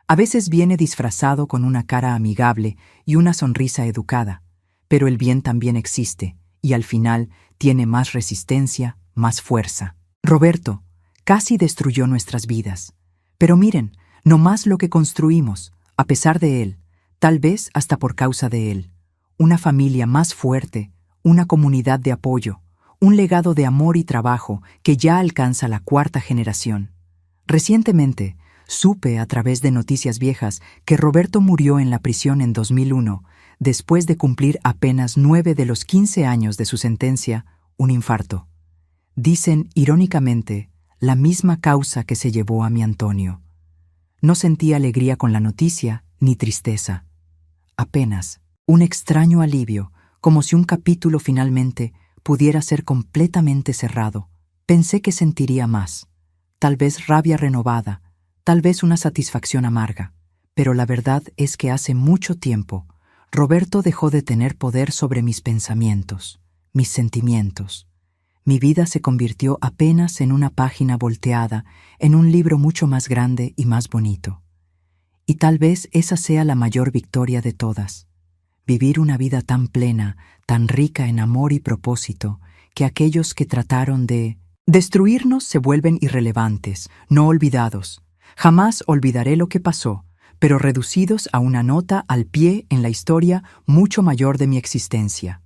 A: A veces viene disfrazado con una cara amigable y una sonrisa educada, pero el bien también existe, y al final tiene más resistencia, más fuerza. Roberto casi destruyó nuestras vidas, pero miren, no más lo que construimos, a pesar de él, tal vez hasta por causa de él. Una familia más fuerte, una comunidad de apoyo, un legado de amor y trabajo que ya alcanza la 4ª generación. Recientemente, supe a través de noticias viejas que Roberto murió en la prisión en 2001, después de cumplir apenas 9 de los 15 años de su sentencia, un infarto. Dicen, irónicamente, la misma causa que se llevó a mi Antonio. No sentí alegría con la noticia, ni tristeza. Apenas un extraño alivio, como si un capítulo finalmente pudiera ser completamente cerrado. Pensé que sentiría más, tal vez rabia renovada, tal vez una satisfacción amarga, pero la verdad es que hace mucho tiempo Roberto dejó de tener poder sobre mis pensamientos, mis sentimientos. Mi vida se convirtió apenas en una página volteada en un libro mucho más grande y más bonito. Y tal vez esa sea la mayor victoria de todas: vivir una vida tan plena, tan rica en amor y propósito, que aquellos que trataron de destruirnos se vuelven irrelevantes, no olvidados. Jamás olvidaré lo que pasó, pero reducidos a una nota al pie en la historia mucho mayor de mi existencia.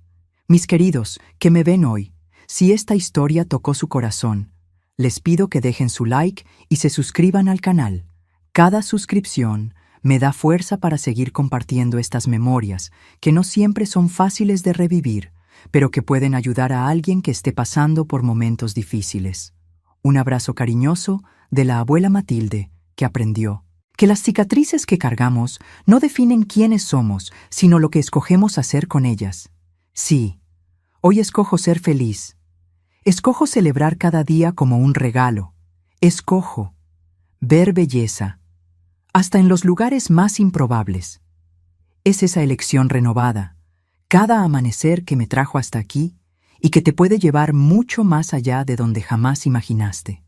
A: Mis queridos, que me ven hoy, si esta historia tocó su corazón, les pido que dejen su like y se suscriban al canal. Cada suscripción me da fuerza para seguir compartiendo estas memorias, que no siempre son fáciles de revivir, pero que pueden ayudar a alguien que esté pasando por momentos difíciles. Un abrazo cariñoso de la abuela Matilde, que aprendió que las cicatrices que cargamos no definen quiénes somos, sino lo que escogemos hacer con ellas. Sí, hoy escojo ser feliz. Escojo celebrar cada día como un regalo. Escojo ver belleza, hasta en los lugares más improbables. es esa elección renovada, cada amanecer que me trajo hasta aquí y que te puede llevar mucho más allá de donde jamás imaginaste.